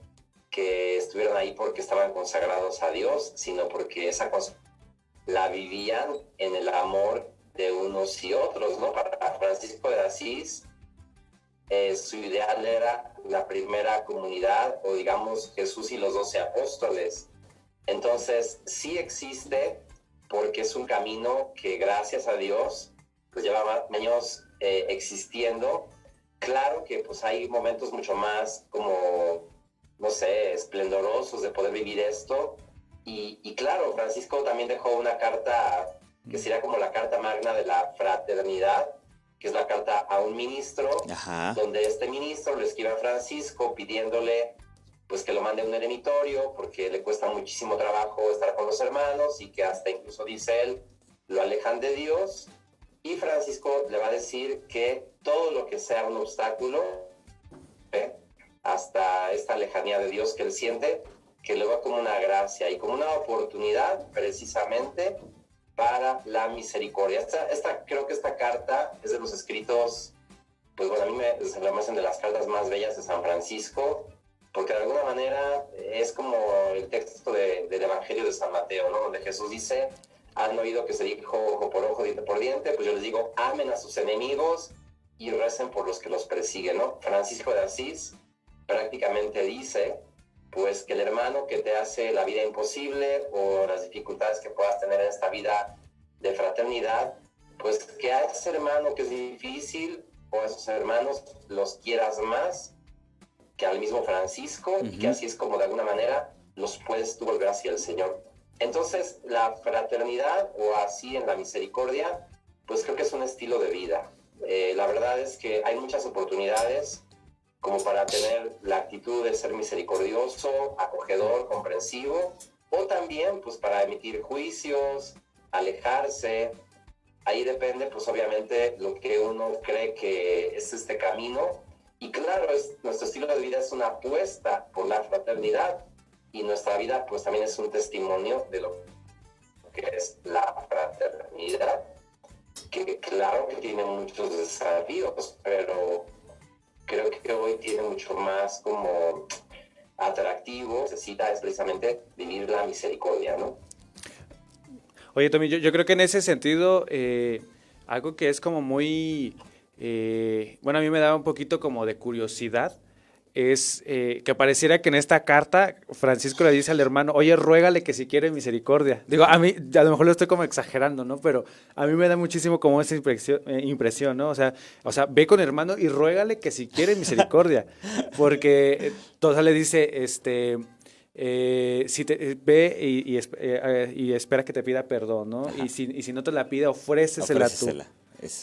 que estuvieron ahí porque estaban consagrados a Dios, sino porque esa la vivían en el amor de unos y otros, ¿no? Para Francisco de Asís, su ideal era la primera comunidad, o digamos Jesús y los 12 apóstoles. Entonces sí existe, porque es un camino que gracias a Dios pues lleva años existiendo. Claro que pues hay momentos mucho más como, no sé, esplendorosos de poder vivir esto, y claro, Francisco también dejó una carta que sería como la carta magna de la fraternidad, que es la carta a un ministro. Ajá. Donde este ministro le escribe a Francisco pidiéndole pues que lo mande a un eremitorio porque le cuesta muchísimo trabajo estar con los hermanos y que hasta incluso, dice él, lo alejan de Dios. Y Francisco le va a decir que todo lo que sea un obstáculo, hasta esta lejanía de Dios que él siente, que le va como una gracia y como una oportunidad precisamente para la misericordia. Creo que esta carta es de los escritos, pues bueno, a mí se me hacen de las cartas más bellas de San Francisco, porque de alguna manera es como el texto del Evangelio de San Mateo, ¿no? Donde Jesús dice, han oído que se dijo ojo por ojo, diente por diente, pues yo les digo, amen a sus enemigos y recen por los que los persiguen, ¿no? Francisco de Asís prácticamente dice, pues que el hermano que te hace la vida imposible o las dificultades que puedas tener en esta vida de fraternidad, pues que a ese hermano que es difícil o a esos hermanos los quieras más que al mismo Francisco, y que así es como de alguna manera los puedes tú volver hacia el Señor. Entonces la fraternidad, o así en la misericordia, pues creo que es un estilo de vida. La verdad es que hay muchas oportunidades como para tener la actitud de ser misericordioso, acogedor, comprensivo, o también pues para emitir juicios, alejarse, ahí depende, pues obviamente, lo que uno cree que es este camino. Y claro, nuestro estilo de vida es una apuesta por la fraternidad, y nuestra vida pues también es un testimonio de lo que es la fraternidad, que claro que tiene muchos desafíos, pero creo que hoy tiene mucho más como atractivo, necesita es precisamente vivir la misericordia, ¿no? Oye, Tommy, yo creo que en ese sentido, algo que es como muy, bueno, a mí me daba un poquito como de curiosidad, es que pareciera que en esta carta Francisco le dice al hermano, oye, ruégale que si quiere misericordia. Digo, a mí, a lo mejor lo estoy como exagerando, ¿no? Pero a mí me da muchísimo como esa impresión, ¿no? O sea, ve con el hermano y ruégale que si quiere misericordia. Porque Tosa le dice, si te, ve y espera que te pida perdón, ¿no? Y si no te la pide, ofrécesela tú.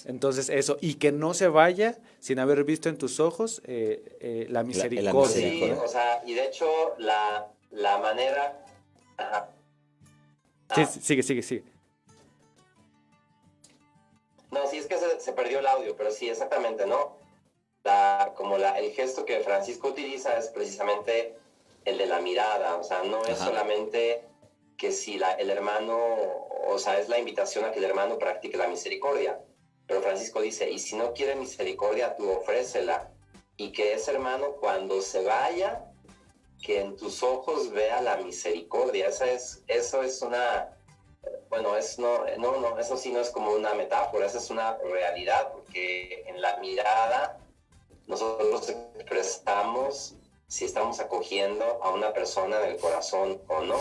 Entonces eso, y que no se vaya sin haber visto en tus ojos la misericordia. Sí, o sea, y de hecho la manera... Ajá. Sí, sigue. No, sí, es que se perdió el audio, pero sí, exactamente, ¿no? El gesto que Francisco utiliza es precisamente el de la mirada, o sea, no es solamente que si el hermano, o sea, es la invitación a que el hermano practique la misericordia, pero Francisco dice, y si no quiere misericordia, tú ofrécela, y que ese hermano cuando se vaya, que en tus ojos vea la misericordia. Eso es una... Bueno, eso sí no es como una metáfora, eso es una realidad, porque en la mirada nosotros expresamos si estamos acogiendo a una persona en el corazón o no.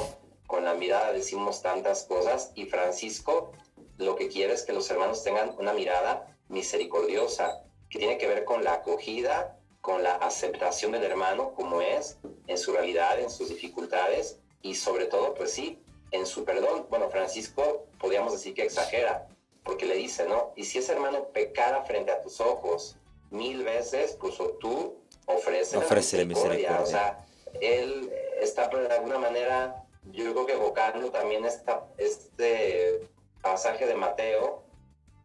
Con la mirada decimos tantas cosas, y Francisco lo que quiere es que los hermanos tengan una mirada misericordiosa, que tiene que ver con la acogida, con la aceptación del hermano como es, en su realidad, en sus dificultades, y sobre todo, pues sí, en su perdón. Bueno, Francisco podríamos decir que exagera, porque le dice, ¿no? Y si ese hermano pecara frente a tus ojos 1000 veces, pues tú ofrécele misericordia. O sea, él está de alguna manera, yo creo que evocando también este pasaje de Mateo,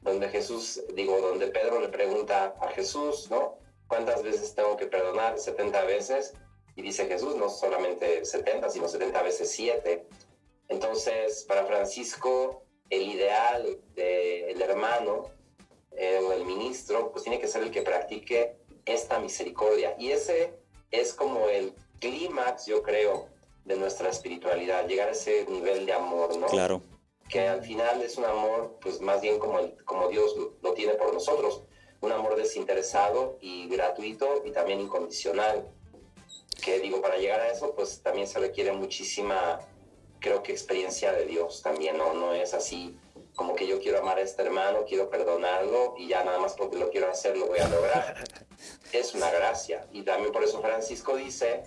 donde donde Pedro le pregunta a Jesús, ¿no? ¿Cuántas veces tengo que perdonar? 70 veces. Y dice Jesús, no solamente 70, sino 70 veces 7. Entonces, para Francisco, el ideal del hermano o el ministro, pues tiene que ser el que practique esta misericordia. Y ese es como el clímax, yo creo, de nuestra espiritualidad, llegar a ese nivel de amor, ¿no? Claro. Que al final es un amor, pues más bien como Dios lo tiene por nosotros, un amor desinteresado y gratuito y también incondicional. Que para llegar a eso, pues también se requiere muchísima, creo que experiencia de Dios también, ¿no? No es así como que yo quiero amar a este hermano, quiero perdonarlo y ya nada más porque lo quiero hacer lo voy a lograr. Es una gracia. Y también por eso Francisco dice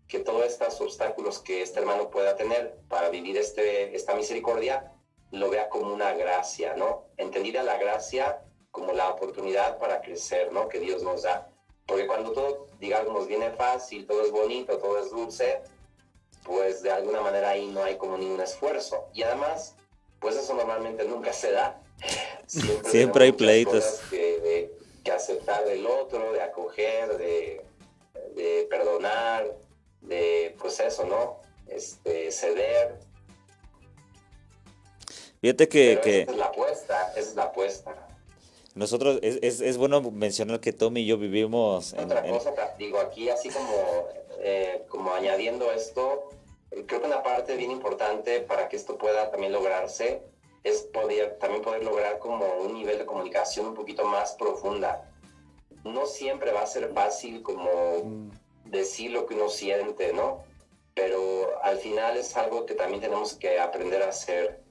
que todos estos obstáculos que este hermano pueda tener para vivir esta misericordia, lo vea como una gracia, ¿no? Entendida la gracia como la oportunidad para crecer, ¿no? Que Dios nos da. Porque cuando todo, digamos, viene fácil, todo es bonito, todo es dulce, pues de alguna manera ahí no hay como ningún esfuerzo. Y además, pues eso normalmente nunca se da. Siempre hay pleitos. Que aceptar del otro, de acoger, de perdonar, de pues eso, ¿no? Ceder. Fíjate que esa es la apuesta. Nosotros, es bueno mencionar que Tommy y yo vivimos... Otra cosa, aquí así como añadiendo esto, creo que una parte bien importante para que esto pueda también lograrse es también poder lograr como un nivel de comunicación un poquito más profunda. No siempre va a ser fácil como decir lo que uno siente, ¿no? Pero al final es algo que también tenemos que aprender a hacer,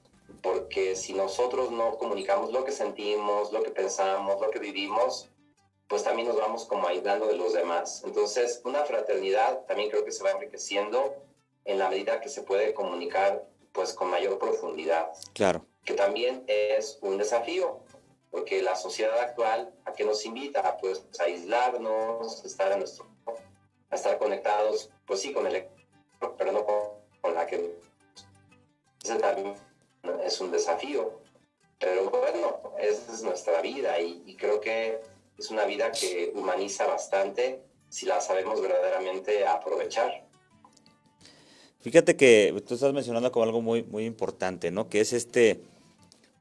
porque si nosotros no comunicamos lo que sentimos, lo que pensamos, lo que vivimos, pues también nos vamos como aislando de los demás. Entonces, una fraternidad también creo que se va enriqueciendo en la medida que se puede comunicar pues con mayor profundidad. Claro. Que también es un desafío, porque la sociedad actual, ¿a qué nos invita? Pues a aislarnos, a estar conectados, pues sí, con el pero no con la que... Ese también es un desafío. Pero bueno, esa es nuestra vida y creo que es una vida que humaniza bastante si la sabemos verdaderamente aprovechar. Fíjate que tú estás mencionando como algo muy, muy importante, ¿no? Que es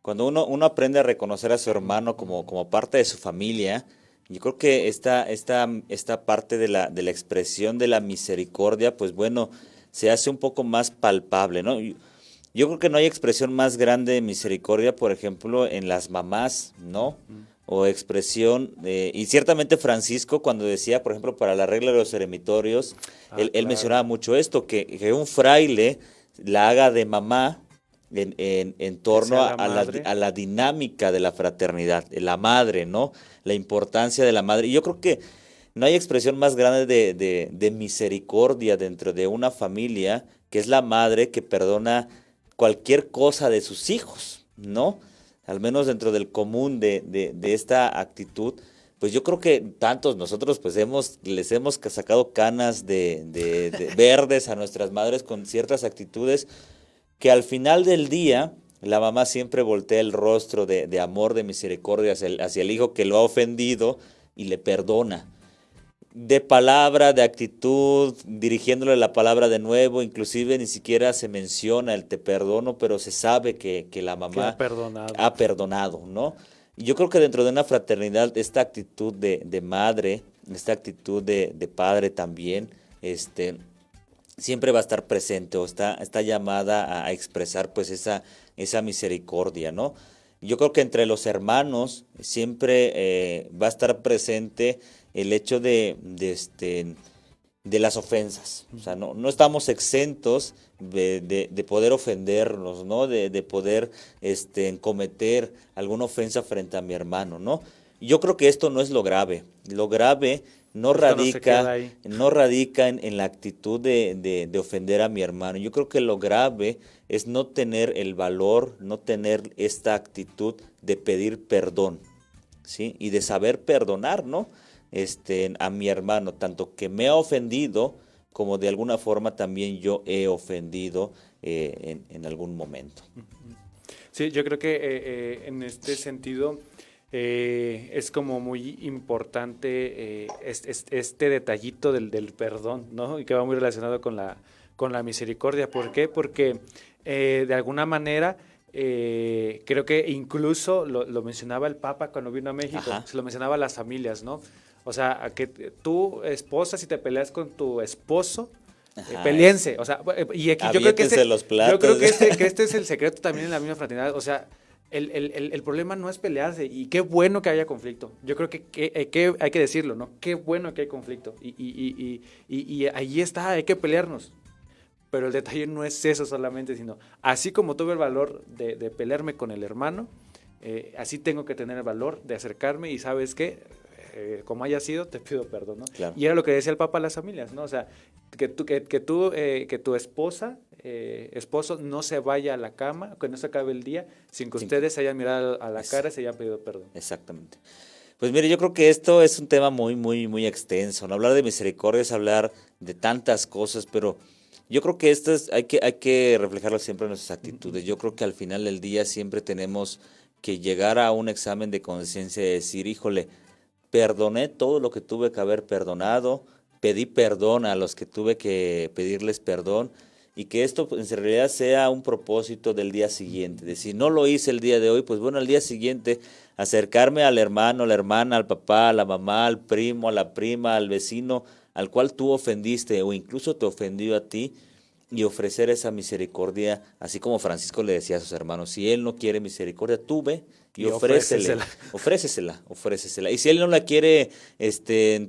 cuando uno aprende a reconocer a su hermano como parte de su familia, yo creo que esta parte de la expresión de la misericordia, pues bueno, se hace un poco más palpable, ¿no? Yo creo que no hay expresión más grande de misericordia, por ejemplo, en las mamás, ¿no? O expresión, y ciertamente Francisco cuando decía, por ejemplo, para la regla de los eremitorios, él Claro. mencionaba mucho esto, que un fraile la haga de mamá en Que torno sea a, la a la, madre. a la dinámica de la fraternidad, de la madre, ¿no? La importancia de la madre. Y yo creo que no hay expresión más grande de misericordia dentro de una familia, que es la madre que perdona cualquier cosa de sus hijos, ¿no? Al menos dentro del común de esta actitud, pues yo creo que tantos nosotros pues les hemos sacado canas de verdes a nuestras madres con ciertas actitudes que al final del día la mamá siempre voltea el rostro de amor, de misericordia hacia el hijo que lo ha ofendido y le perdona. De palabra, de actitud, dirigiéndole la palabra de nuevo, inclusive ni siquiera se menciona el te perdono, pero se sabe que la Que ha mamá perdonado. ha perdonado, ¿no? Y yo creo que dentro de una fraternidad, esta actitud de madre, esta actitud de padre también, siempre va a estar presente o está llamada a expresar pues esa misericordia, ¿no? Yo creo que entre los hermanos siempre va a estar presente el hecho de las ofensas. O sea, no estamos exentos de poder ofendernos, ¿no? De poder cometer alguna ofensa frente a mi hermano, ¿no? Yo creo que esto no es lo grave. Lo grave no Es cuando se queda radica, ahí. no radica en la actitud de ofender a mi hermano. Yo creo que lo grave es no tener el valor, no tener esta actitud de pedir perdón, ¿sí? Y de saber perdonar, ¿no? A mi hermano, tanto que me ha ofendido, como de alguna forma también yo he ofendido en algún momento. Sí, yo creo que en este sentido es como muy importante este detallito del perdón, ¿no? Y que va muy relacionado con la misericordia. ¿Por qué? Porque de alguna manera creo que incluso lo mencionaba el Papa cuando vino a México, Ajá. se lo mencionaba a las familias, ¿no? O sea, a que tu esposa, si te peleas con tu esposo, Ajá, peleense, o sea, y aquí yo creo que aviéntense los platos. yo creo que este es el secreto también en la misma fraternidad, o sea, el problema no es pelearse, y qué bueno que haya conflicto, yo creo que hay que decirlo, ¿no? Qué bueno que hay conflicto, y ahí está, hay que pelearnos, pero el detalle no es eso solamente, sino, así como tuve el valor de pelearme con el hermano, así tengo que tener el valor de acercarme y ¿sabes qué? Como haya sido, te pido perdón, ¿no? Claro. Y era lo que decía el Papa a las familias, ¿no? O sea, que tu esposa, esposo, no se vaya a la cama, que no se acabe el día, sin que Sin- ustedes se hayan mirado a la Es- cara y se hayan pedido perdón. Exactamente. Pues mire, yo creo que esto es un tema muy, muy, muy extenso, ¿no? Hablar de misericordia es hablar de tantas cosas, pero yo creo que hay que reflejarlo siempre en nuestras actitudes. Yo creo que al final del día siempre tenemos que llegar a un examen de conciencia y decir, híjole, perdoné todo lo que tuve que haber perdonado, pedí perdón a los que tuve que pedirles perdón y que esto pues, en realidad sea un propósito del día siguiente. De si no lo hice el día de hoy, pues bueno, al día siguiente acercarme al hermano, a la hermana, al papá, a la mamá, al primo, a la prima, al vecino al cual tú ofendiste o incluso te ofendió a ti y ofrecer esa misericordia, así como Francisco le decía a sus hermanos, si él no quiere misericordia, tú ve y Y ofrécele, ofrécesela. Y si él no la quiere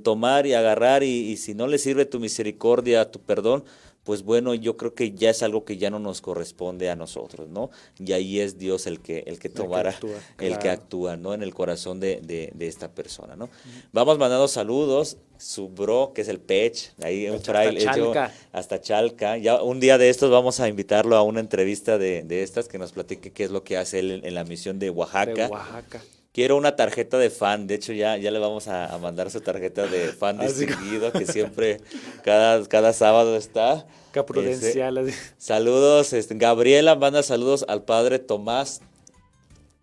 tomar y agarrar y si no le sirve tu misericordia, tu perdón, pues bueno, yo creo que ya es algo que ya no nos corresponde a nosotros, ¿no? Y ahí es Dios el que tomará, actúa, el que claro. actúa, ¿no? En el corazón de esta persona, ¿no? Vamos mandando saludos, su bro, que es el Pech, ahí un Hasta trail hecho Chalca. hasta Chalca. Ya un día de estos vamos a invitarlo a una entrevista de estas, que nos platique qué es lo que hace él en la misión de Oaxaca. De Oaxaca. Quiero una tarjeta de fan, de hecho ya le vamos a mandar su tarjeta de fan Así distinguido, que siempre cada sábado está. Caprudencial. Así. Saludos, Gabriela manda saludos al padre Tomás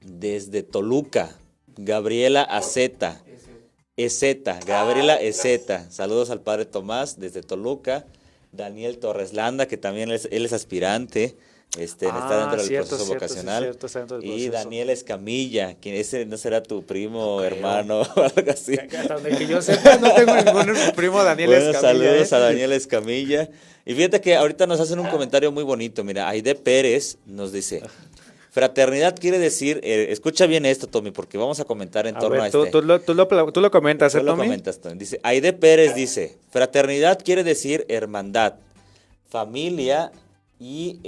desde Toluca. Gabriela Aceta. Gabriela Ezeta. Saludos al padre Tomás desde Toluca. Daniel Torres Landa, que también él es aspirante. Está dentro del proceso vocacional. Cierto, está dentro del y proceso. Daniel Escamilla, quien ese no será tu primo, hermano o algo así. Hasta donde que yo sepa, no tengo ningún primo Daniel Escamilla. Saludos a Daniel Escamilla. Y fíjate que ahorita nos hacen un comentario muy bonito. Mira, Aide Pérez nos dice: fraternidad quiere decir, escucha bien esto, Tommy, porque vamos a comentar en torno a este. Tú lo comentas, Tú lo Tommy. comentas, Tommy. Dice, Aide Pérez dice, fraternidad quiere decir hermandad, familia, y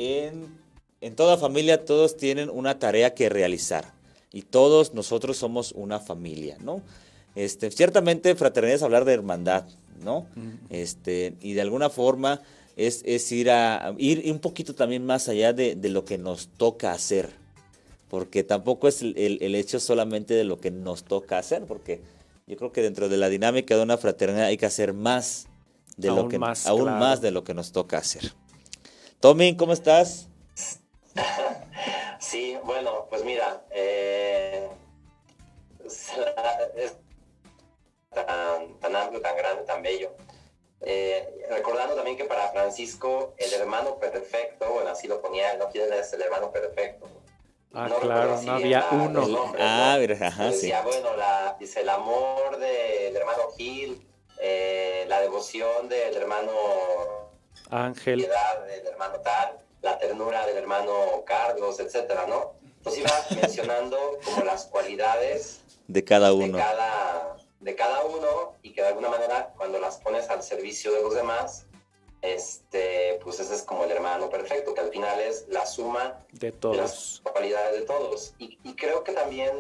en toda familia todos tienen una tarea que realizar y todos nosotros somos una familia, ¿no? Ciertamente fraternidad es hablar de hermandad, ¿no? Y de alguna forma es ir un poquito también más allá de lo que nos toca hacer, porque tampoco es el hecho solamente de lo que nos toca hacer, porque yo creo que dentro de la dinámica de una fraternidad hay que hacer más de aún más de lo que nos toca hacer. Tommy, ¿cómo estás? Sí, bueno, pues mira, es tan amplio, tan grande, tan bello. Recordando también que para Francisco el hermano perfecto, bueno, así lo ponía, no quiere ser el hermano perfecto. Claro, no había uno. Nombres, mira, ajá, decía, sí. bueno, dice el amor del hermano Gil, la devoción del hermano Ángel, piedad del hermano tal, la ternura del hermano Carlos, etcétera, ¿no? Entonces iba mencionando como las cualidades de cada uno. De cada uno, y que de alguna manera cuando las pones al servicio de los demás, pues ese es como el hermano perfecto, que al final es la suma de todos, de las cualidades de todos. Y creo que también,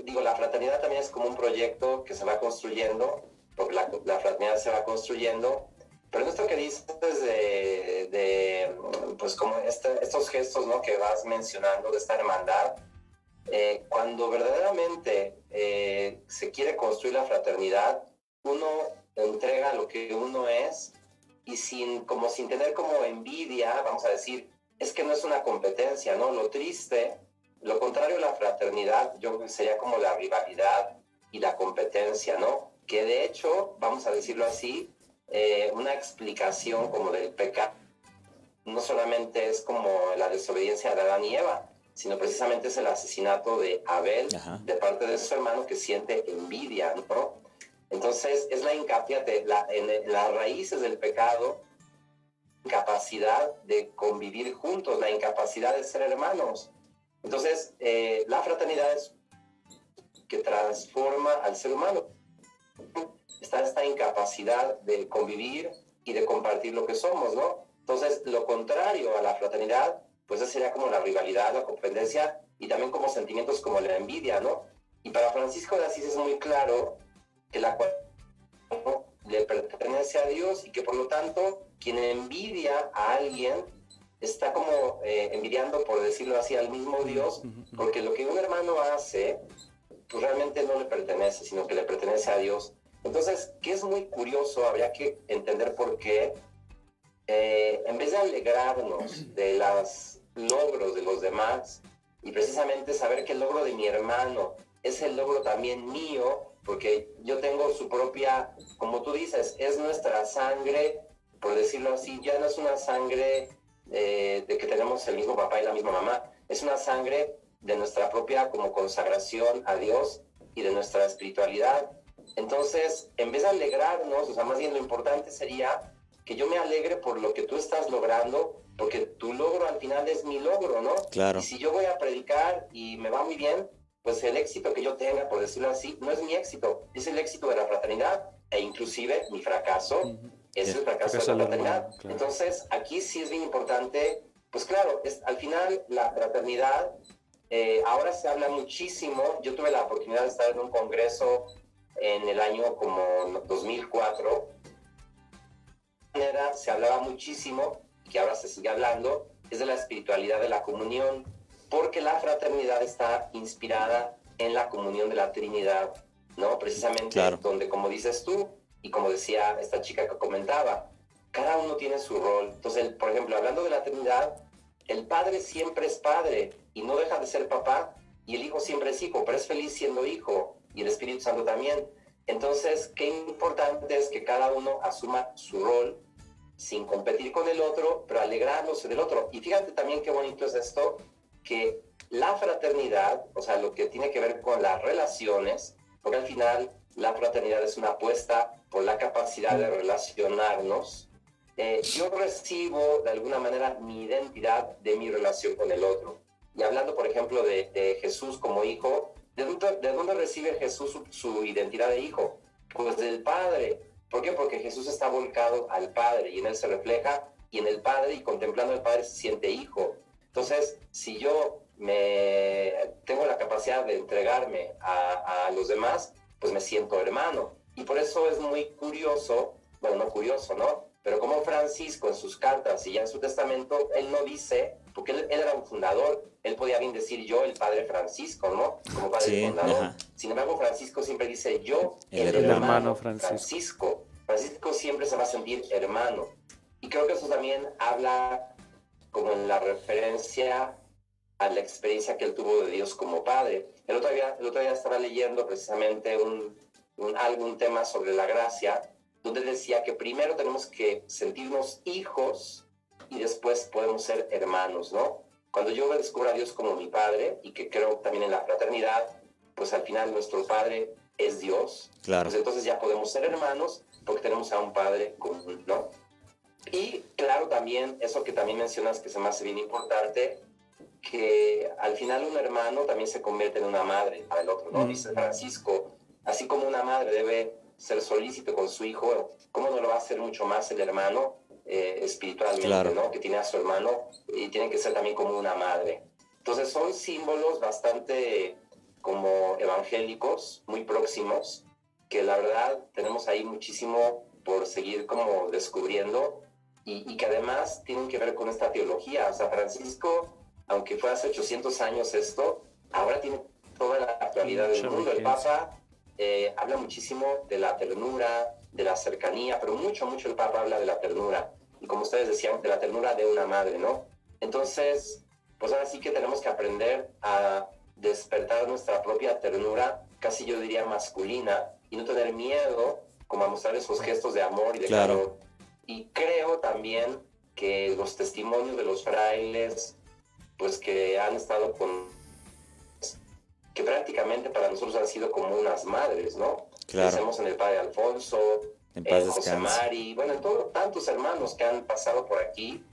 digo, la fraternidad también es como un proyecto que se va construyendo, porque la fraternidad se va construyendo, pero en esto que dices pues como estos gestos, ¿no?, que vas mencionando de esta hermandad, cuando verdaderamente se quiere construir la fraternidad, uno entrega lo que uno es y sin tener como envidia, vamos a decir, es que no es una competencia, ¿no? Lo triste, lo contrario a la fraternidad, yo creo que sería como la rivalidad y la competencia, ¿no? Que de hecho, vamos a decirlo así, una explicación como del pecado, no solamente es como la desobediencia de Adán y Eva, sino precisamente es el asesinato de Abel, ajá, de parte de su hermano, que siente envidia, ¿no? Entonces es la incapacidad, en las raíces del pecado, incapacidad de convivir juntos, la incapacidad de ser hermanos. Entonces la fraternidad es que transforma al ser humano. Está esta incapacidad de convivir y de compartir lo que somos, ¿no? Entonces lo contrario a la fraternidad, pues esa sería como la rivalidad, la competencia, y también como sentimientos como la envidia, ¿no? Y para Francisco de Asís es muy claro que la cual le pertenece a Dios, y que por lo tanto quien envidia a alguien está como envidiando, por decirlo así, al mismo Dios, porque lo que un hermano hace pues realmente no le pertenece, sino que le pertenece a Dios. Entonces, que es muy curioso, habría que entender por qué en vez de alegrarnos de los logros de los demás, y precisamente saber que el logro de mi hermano es el logro también mío, porque yo tengo su propia, como tú dices, es nuestra sangre, por decirlo así, ya no es una sangre de que tenemos el mismo papá y la misma mamá, es una sangre de nuestra propia como consagración a Dios y de nuestra espiritualidad. Entonces, en vez de alegrarnos, o sea, más bien lo importante sería que yo me alegre por lo que tú estás logrando, porque tu logro al final es mi logro, ¿no? Claro. Y si yo voy a predicar y me va muy bien, pues el éxito que yo tenga, por decirlo así, no es mi éxito, es el éxito de la fraternidad, e inclusive mi fracaso es el fracaso de la fraternidad. Claro. Entonces, aquí sí es bien importante, pues claro, al final la fraternidad, ahora se habla muchísimo. Yo tuve la oportunidad de estar en un congreso en el año como 2004, se hablaba muchísimo, que ahora se sigue hablando, es de la espiritualidad de la comunión, porque la fraternidad está inspirada en la comunión de la Trinidad, ¿no? Precisamente, claro, donde, como dices tú, y como decía esta chica que comentaba, cada uno tiene su rol. Entonces, por ejemplo, hablando de la Trinidad, el Padre siempre es Padre y no deja de ser papá, y el Hijo siempre es Hijo, pero es feliz siendo Hijo, y el Espíritu Santo también. Entonces, qué importante es que cada uno asuma su rol sin competir con el otro, pero alegrándose del otro. Y fíjate también qué bonito es esto, que la fraternidad, o sea, lo que tiene que ver con las relaciones, porque al final la fraternidad es una apuesta por la capacidad de relacionarnos. Yo recibo de alguna manera mi identidad de mi relación con el otro. Y hablando, por ejemplo, de Jesús como hijo, ¿de dónde recibe Jesús su identidad de hijo? Pues del Padre. ¿Por qué? Porque Jesús está volcado al Padre y en él se refleja, y en el Padre y contemplando al Padre se siente hijo. Entonces, si yo tengo la capacidad de entregarme a los demás, pues me siento hermano. Y por eso es muy curioso, bueno, no curioso, ¿no? Pero como Francisco en sus cartas y ya en su testamento, él no dice, porque él era un fundador, él podía bien decir yo, el padre Francisco, ¿no? Como padre fundador. Ajá. Sin embargo, Francisco siempre dice yo, el hermano Francisco. Francisco siempre se va a sentir hermano. Y creo que eso también habla como en la referencia a la experiencia que él tuvo de Dios como padre. El otro día estaba leyendo precisamente un tema sobre la gracia, donde decía que primero tenemos que sentirnos hijos y después podemos ser hermanos, ¿no? Cuando yo descubro a Dios como mi Padre, y que creo también en la fraternidad, pues al final nuestro Padre es Dios. Claro. Pues entonces ya podemos ser hermanos porque tenemos a un Padre común, ¿no? Y claro, también, eso que también mencionas que se me hace bien importante, que al final un hermano también se convierte en una madre para el otro, ¿no? Dice Francisco, así como una madre debe ser solícito con su hijo, ¿cómo no lo va a hacer mucho más el hermano espiritualmente, claro, ¿no? Que tiene a su hermano y tiene que ser también como una madre. Entonces son símbolos bastante como evangélicos, muy próximos, que la verdad tenemos ahí muchísimo por seguir como descubriendo y que además tienen que ver con esta teología. O sea, Francisco, aunque fue hace 800 años esto, ahora tiene toda la actualidad del mundo. El Papa habla muchísimo de la ternura, de la cercanía, pero mucho el Papa habla de la ternura. Y como ustedes decían, de la ternura de una madre, ¿no? Entonces, pues ahora sí que tenemos que aprender a despertar nuestra propia ternura, casi yo diría masculina, y no tener miedo como a mostrar esos gestos de amor y de calor. Y creo también que los testimonios de los frailes, pues que han estado que prácticamente para nosotros han sido como unas madres, ¿no? Claro. Pensemos en el padre Alfonso, en José Mari, bueno, en tantos hermanos que han pasado por aquí,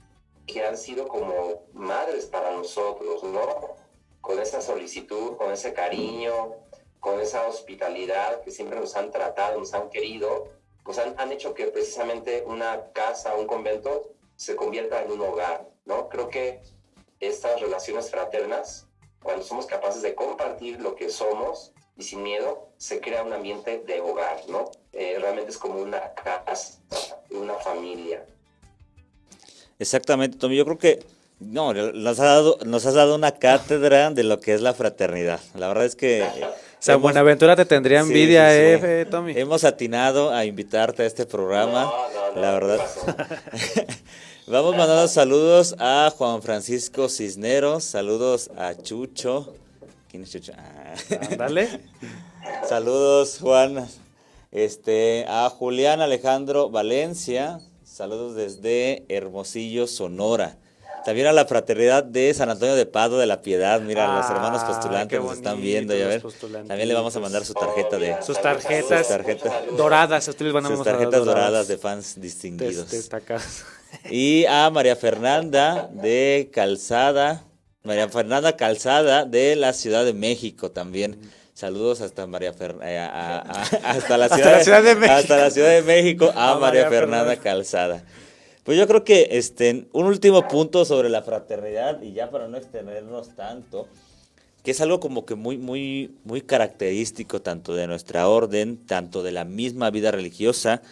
que han sido como madres para nosotros, ¿no? Con esa solicitud, con ese cariño, con esa hospitalidad que siempre nos han tratado, nos han querido, pues han hecho que precisamente una casa, un convento, se convierta en un hogar, ¿no? Creo que estas relaciones fraternas, cuando somos capaces de compartir lo que somos y sin miedo, se crea un ambiente de hogar, ¿no? Realmente es como una casa, una familia. Exactamente, Tommy. Yo creo que nos has dado una cátedra de lo que es la fraternidad. La verdad es que San Buenaventura te tendría envidia, sí. Tommy. Hemos atinado a invitarte a este programa. No, la verdad. Vamos mandando saludos a Juan Francisco Cisneros, saludos a Chucho. ¿Quién es Chucho? Dale. Saludos, Juan. A Julián Alejandro Valencia, saludos desde Hermosillo, Sonora. También a la fraternidad de San Antonio de Padua de la Piedad. Mira, los hermanos postulantes nos están viendo. Ya ver. También le vamos a mandar su tarjeta de... Sus tarjetas doradas. Ustedes van a sus tarjetas doradas de fans distinguidos. Destacadas. Y a María Fernanda Calzada de la Ciudad de México también. Saludos hasta hasta la Ciudad de México a María Fernanda Calzada. Pues yo creo que un último punto sobre la fraternidad, y ya para no extendernos tanto, que es algo como que muy característico tanto de nuestra orden, tanto de la misma vida religiosa,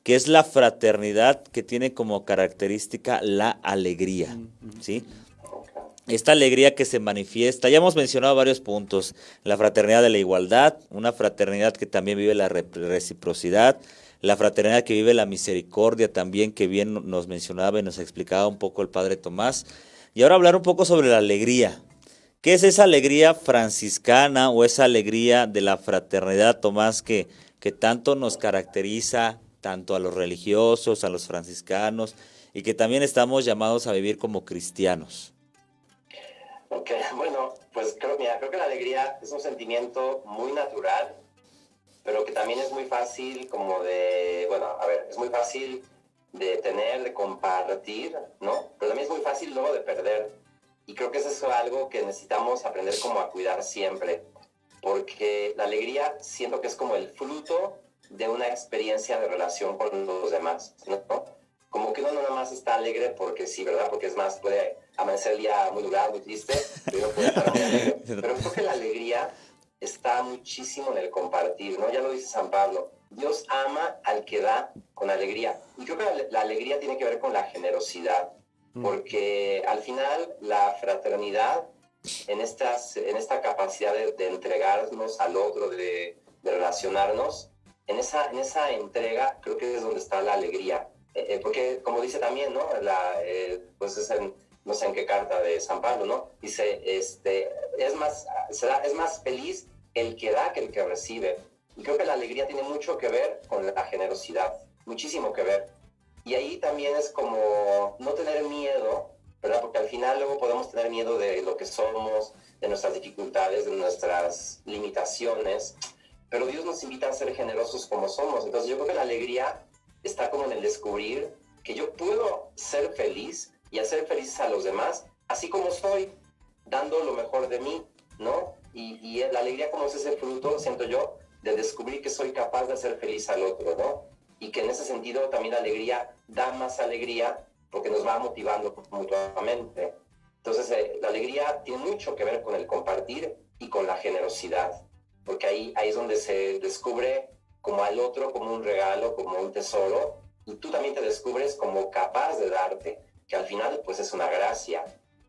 que es la fraternidad, que tiene como característica la alegría, ¿sí? Esta alegría que se manifiesta, ya hemos mencionado varios puntos: la fraternidad de la igualdad, una fraternidad que también vive la reciprocidad, la fraternidad que vive la misericordia también, que bien nos mencionaba y nos explicaba un poco el Padre Tomás. Y ahora hablar un poco sobre la alegría, ¿Qué es esa alegría franciscana o esa alegría de la fraternidad, Tomás, que tanto nos caracteriza, tanto a los religiosos, a los franciscanos, y que también estamos llamados a vivir como cristianos? Ok, bueno, pues creo que la alegría es un sentimiento muy natural, pero que también es muy fácil como de, bueno, a ver, es muy fácil de tener, de compartir, ¿no? Pero también es muy fácil luego de perder. Y creo que eso es algo que necesitamos aprender como a cuidar siempre, porque la alegría siento que es como el fruto de una experiencia de relación con los demás, ¿no? Como que uno no nada más está alegre porque sí, ¿verdad? Porque es más, puede amanecer el día muy duro, muy triste, pero uno puede estar muy alegre. Pero creo que la alegría está muchísimo en el compartir, ¿no? Ya lo dice San Pablo, Dios ama al que da con alegría. Y creo que la alegría tiene que ver con la generosidad, porque al final la fraternidad en esta capacidad de entregarnos al otro, de relacionarnos, en esa entrega creo que es donde está la alegría. Porque como dice también, ¿no? Pues no sé en qué carta de San Pablo, ¿no? Dice, es más feliz el que da que el que recibe. Y creo que la alegría tiene mucho que ver con la generosidad, muchísimo que ver. Y ahí también es como no tener miedo, ¿verdad? Porque al final luego podemos tener miedo de lo que somos, de nuestras dificultades, de nuestras limitaciones, pero Dios nos invita a ser generosos como somos. Entonces yo creo que la alegría está como en el descubrir que yo puedo ser feliz y hacer felices a los demás, así como soy, dando lo mejor de mí, ¿no? Y la alegría como es ese fruto, siento yo, de descubrir que soy capaz de hacer feliz al otro, ¿no? Y que en ese sentido también la alegría da más alegría porque nos va motivando mutuamente. Entonces, la alegría tiene mucho que ver con el compartir y con la generosidad, porque ahí es donde se descubre como al otro, como un regalo, como un tesoro, y tú también te descubres como capaz de darte, que al final pues es una gracia,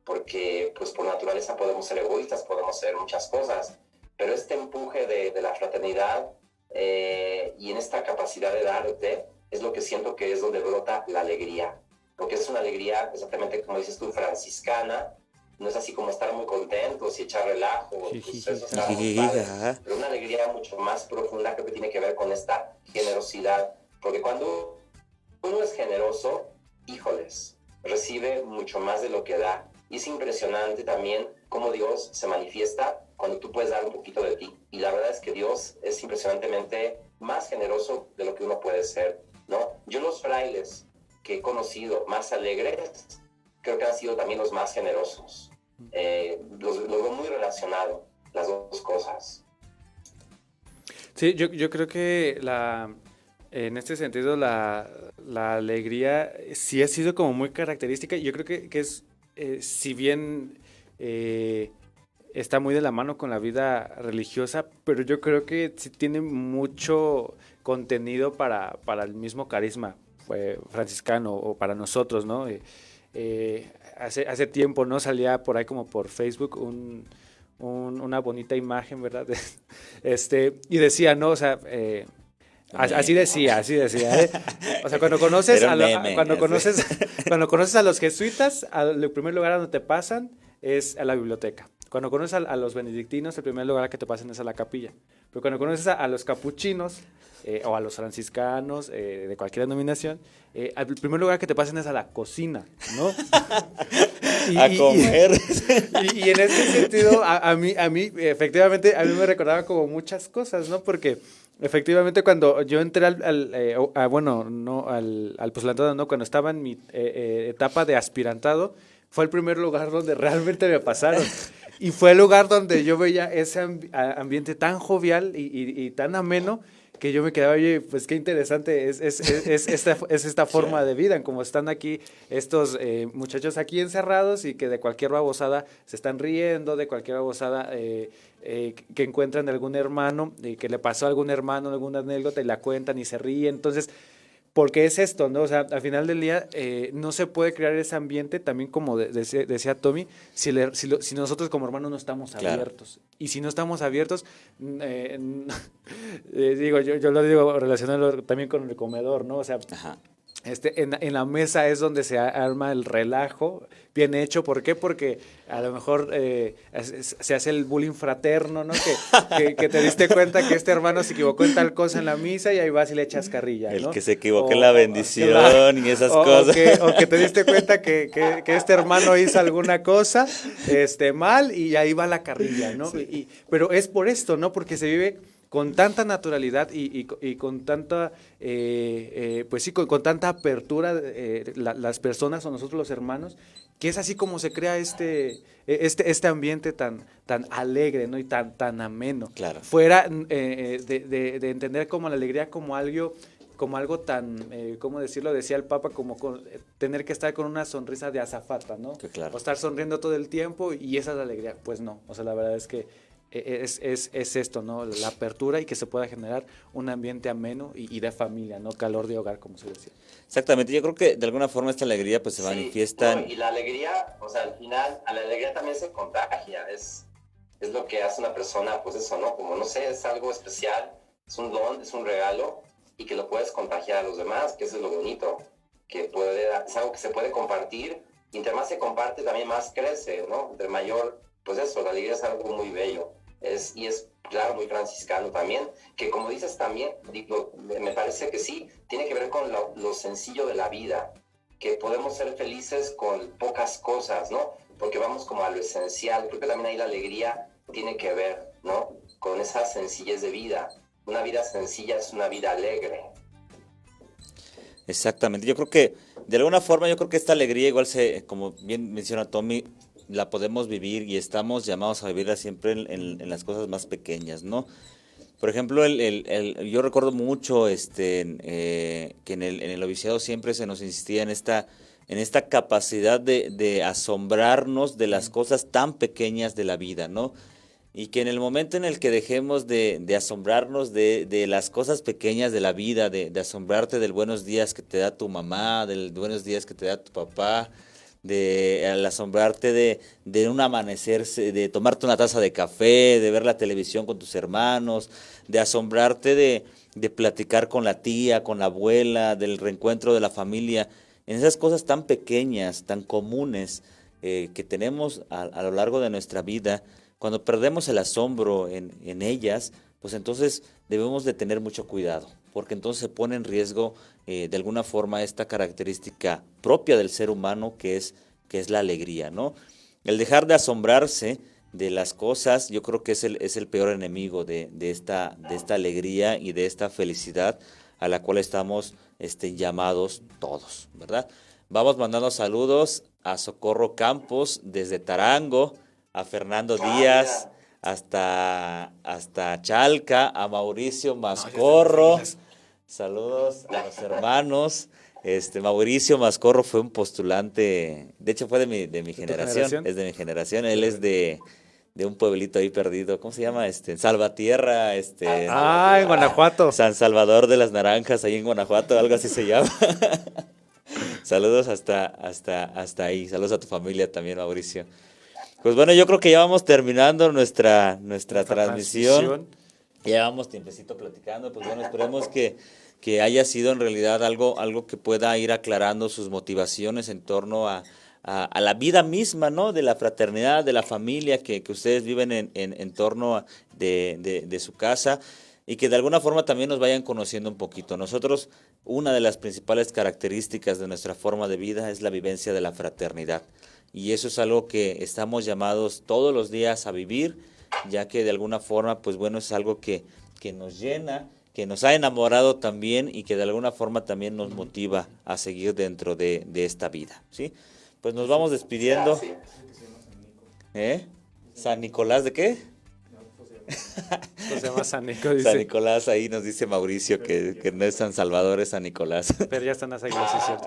porque pues por naturaleza podemos ser egoístas, podemos ser muchas cosas, pero este empuje de la fraternidad y en esta capacidad de darte es lo que siento que es donde brota la alegría, porque es una alegría exactamente como dices tú, franciscana. No es así como estar muy contentos y echar relajo, pues eso está muy padre, pero una alegría mucho más profunda creo que tiene que ver con esta generosidad, porque cuando uno es generoso, híjoles, recibe mucho más de lo que da, y es impresionante también cómo Dios se manifiesta cuando tú puedes dar un poquito de ti, y la verdad es que Dios es impresionantemente más generoso de lo que uno puede ser, ¿no? Yo los frailes que he conocido más alegres, creo que han sido también los más generosos. Los veo muy relacionado, las dos cosas. Sí, yo creo que en este sentido la alegría sí ha sido como muy característica. Yo creo que es, si bien está muy de la mano con la vida religiosa, pero yo creo que sí tiene mucho contenido para el mismo carisma franciscano o para nosotros, ¿no? Hace tiempo, ¿no? Salía por ahí como por Facebook una bonita imagen, ¿verdad? Y decía, ¿no? O sea, así decía, ¿eh? O sea, cuando conoces cuando conoces a los jesuitas, el primer lugar a donde te pasan es a la biblioteca. Cuando conoces a los benedictinos, el primer lugar que te pasan es a la capilla. Pero cuando conoces a los capuchinos o a los franciscanos de cualquier denominación, el primer lugar que te pasan es a la cocina, ¿no? A comer. Y en este sentido, a mí, efectivamente, a mí me recordaba como muchas cosas, ¿no? Porque efectivamente cuando yo entré al postulantado, ¿no? Cuando estaba en mi etapa de aspirantado, fue el primer lugar donde realmente me pasaron. Y fue el lugar donde yo veía ese ambiente tan jovial y tan ameno que yo me quedaba, oye, pues qué interesante es esta forma de vida, en cómo están aquí estos muchachos aquí encerrados y que de cualquier babosada se están riendo, de cualquier babosada que encuentran de algún hermano, que le pasó a algún hermano alguna anécdota y la cuentan y se ríen. Entonces, porque es esto, ¿no? O sea, al final del día no se puede crear ese ambiente, también como decía Tommy, si nosotros como hermanos no estamos abiertos. Claro. Y si no estamos abiertos, digo, yo lo digo relacionado también con el comedor, ¿no? O sea, En la mesa es donde se arma el relajo, bien hecho. ¿Por qué? Porque a lo mejor se hace el bullying fraterno, ¿no? Que te diste cuenta que este hermano se equivocó en tal cosa en la misa y ahí vas y le echas carrilla, ¿no? El que se equivocó en la bendición y esas cosas. O que te diste cuenta que este hermano hizo alguna cosa mal y ahí va la carrilla, ¿no? Sí. Pero es por esto, ¿no? Porque se vive con tanta naturalidad y con tanta, pues sí, con tanta apertura las personas o nosotros los hermanos, que es así como se crea este ambiente tan alegre, ¿no? Y tan ameno. Claro. Fuera de entender como la alegría como algo tan, ¿cómo decirlo? Decía el Papa, como tener que estar con una sonrisa de azafata, ¿no? Que claro. O estar sonriendo todo el tiempo y esa es la alegría. Pues no, o sea, la verdad es que es esto, ¿no? La apertura y que se pueda generar un ambiente ameno y de familia, ¿no? Calor de hogar, como se decía. Exactamente, yo creo que de alguna forma esta alegría pues se manifiesta. No, y la alegría, o sea, al final, a la alegría también se contagia, es lo que hace una persona, pues eso, ¿no? Como, no sé, es algo especial, es un don, es un regalo, y que lo puedes contagiar a los demás, que eso es lo bonito, que es algo que se puede compartir, y entre más se comparte, también más crece, ¿no? Entre mayor, pues eso, la alegría es algo muy bello. Y es, claro, muy franciscano también, que como dices también, digo, me parece que sí, tiene que ver con lo sencillo de la vida, que podemos ser felices con pocas cosas, ¿no? Porque vamos como a lo esencial. Creo que también ahí la alegría tiene que ver, ¿no? Con esa sencillez de vida. Una vida sencilla es una vida alegre. Exactamente, yo creo que de alguna forma esta alegría igual como bien menciona Tommy, la podemos vivir y estamos llamados a vivirla siempre en las cosas más pequeñas, ¿no? Por ejemplo, yo recuerdo mucho que en el noviciado siempre se nos insistía en esta capacidad de asombrarnos de las cosas tan pequeñas de la vida, ¿no? Y que en el momento en el que dejemos de asombrarnos de las cosas pequeñas de la vida, de asombrarte del buenos días que te da tu mamá, del buenos días que te da tu papá, al asombrarte de un amanecer, de tomarte una taza de café, de ver la televisión con tus hermanos, de asombrarte de platicar con la tía, con la abuela, del reencuentro de la familia, en esas cosas tan pequeñas, tan comunes que tenemos a lo largo de nuestra vida. Cuando perdemos el asombro en ellas, pues entonces debemos de tener mucho cuidado, porque entonces se pone en riesgo de alguna forma esta característica propia del ser humano que es la alegría, ¿no? El dejar de asombrarse de las cosas, yo creo que es el peor enemigo de esta alegría y de esta felicidad a la cual estamos llamados todos, ¿verdad? Vamos mandando saludos a Socorro Campos desde Tarango, a Fernando Díaz hasta Chalca, a Mauricio Mascorro. Saludos a los hermanos. Mauricio Mascorro fue un postulante, de hecho fue de mi generación, es de mi generación, él es de un pueblito ahí perdido, ¿cómo se llama? Salvatierra, en Guanajuato. San Salvador de las Naranjas, ahí en Guanajuato, algo así se llama. Saludos hasta ahí, saludos a tu familia también, Mauricio. Pues bueno, yo creo que ya vamos terminando nuestra transmisión. Ya llevamos tiempecito platicando, pues bueno, esperemos que haya sido en realidad algo que pueda ir aclarando sus motivaciones en torno a la vida misma, ¿no? De la fraternidad, de la familia que ustedes viven en torno de su casa, y que de alguna forma también nos vayan conociendo un poquito. Nosotros, una de las principales características de nuestra forma de vida es la vivencia de la fraternidad. Y eso es algo que estamos llamados todos los días a vivir, ya que de alguna forma, pues bueno, es algo que nos llena, que nos ha enamorado también y que de alguna forma también nos motiva a seguir dentro de esta vida, ¿sí? Pues nos vamos despidiendo. ¿San Nicolás de qué? Se llama San Nicolás, dice. San Nicolás, ahí nos dice Mauricio que no es San Salvador, es San Nicolás. Pero ya están las águilas, sí, cierto.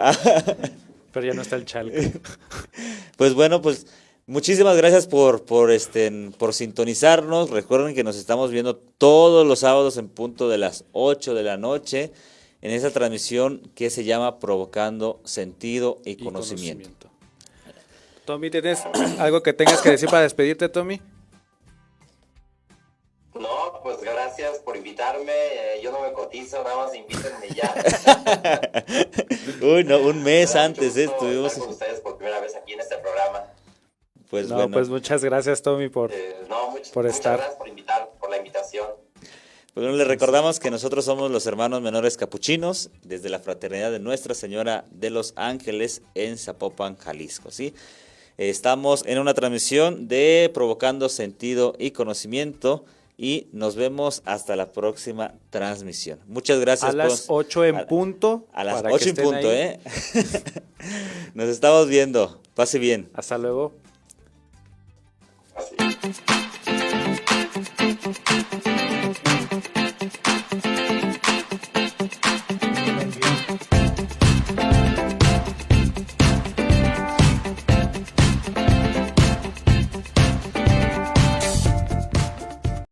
Pero ya no está el Chalco. Pues bueno, pues muchísimas gracias por sintonizarnos. Recuerden que nos estamos viendo todos los sábados en punto de las 8 de la noche en esa transmisión que se llama Provocando Sentido y Conocimiento. Tommy, ¿tienes algo que tengas que decir para despedirte, Tommy? No, pues gracias por invitarme. Yo no me cotizo, nada más invítenme ya. Uy, no, un mes Me da antes mucho gusto estuvimos. estar con ustedes por primera vez aquí en este programa. Pues No, bueno. pues muchas gracias, Tommy, por Muchas estar. gracias por la invitación. Pues bueno, les recordamos que nosotros somos los hermanos menores capuchinos desde la Fraternidad de Nuestra Señora de los Ángeles en Zapopan, Jalisco, ¿sí? Estamos en una transmisión de Provocando Sentido y Conocimiento y nos vemos hasta la próxima transmisión. Muchas gracias. A las 8 en punto. A las para que 8 en estén punto, ahí. Nos estamos viendo. Pase bien. Hasta luego. Así.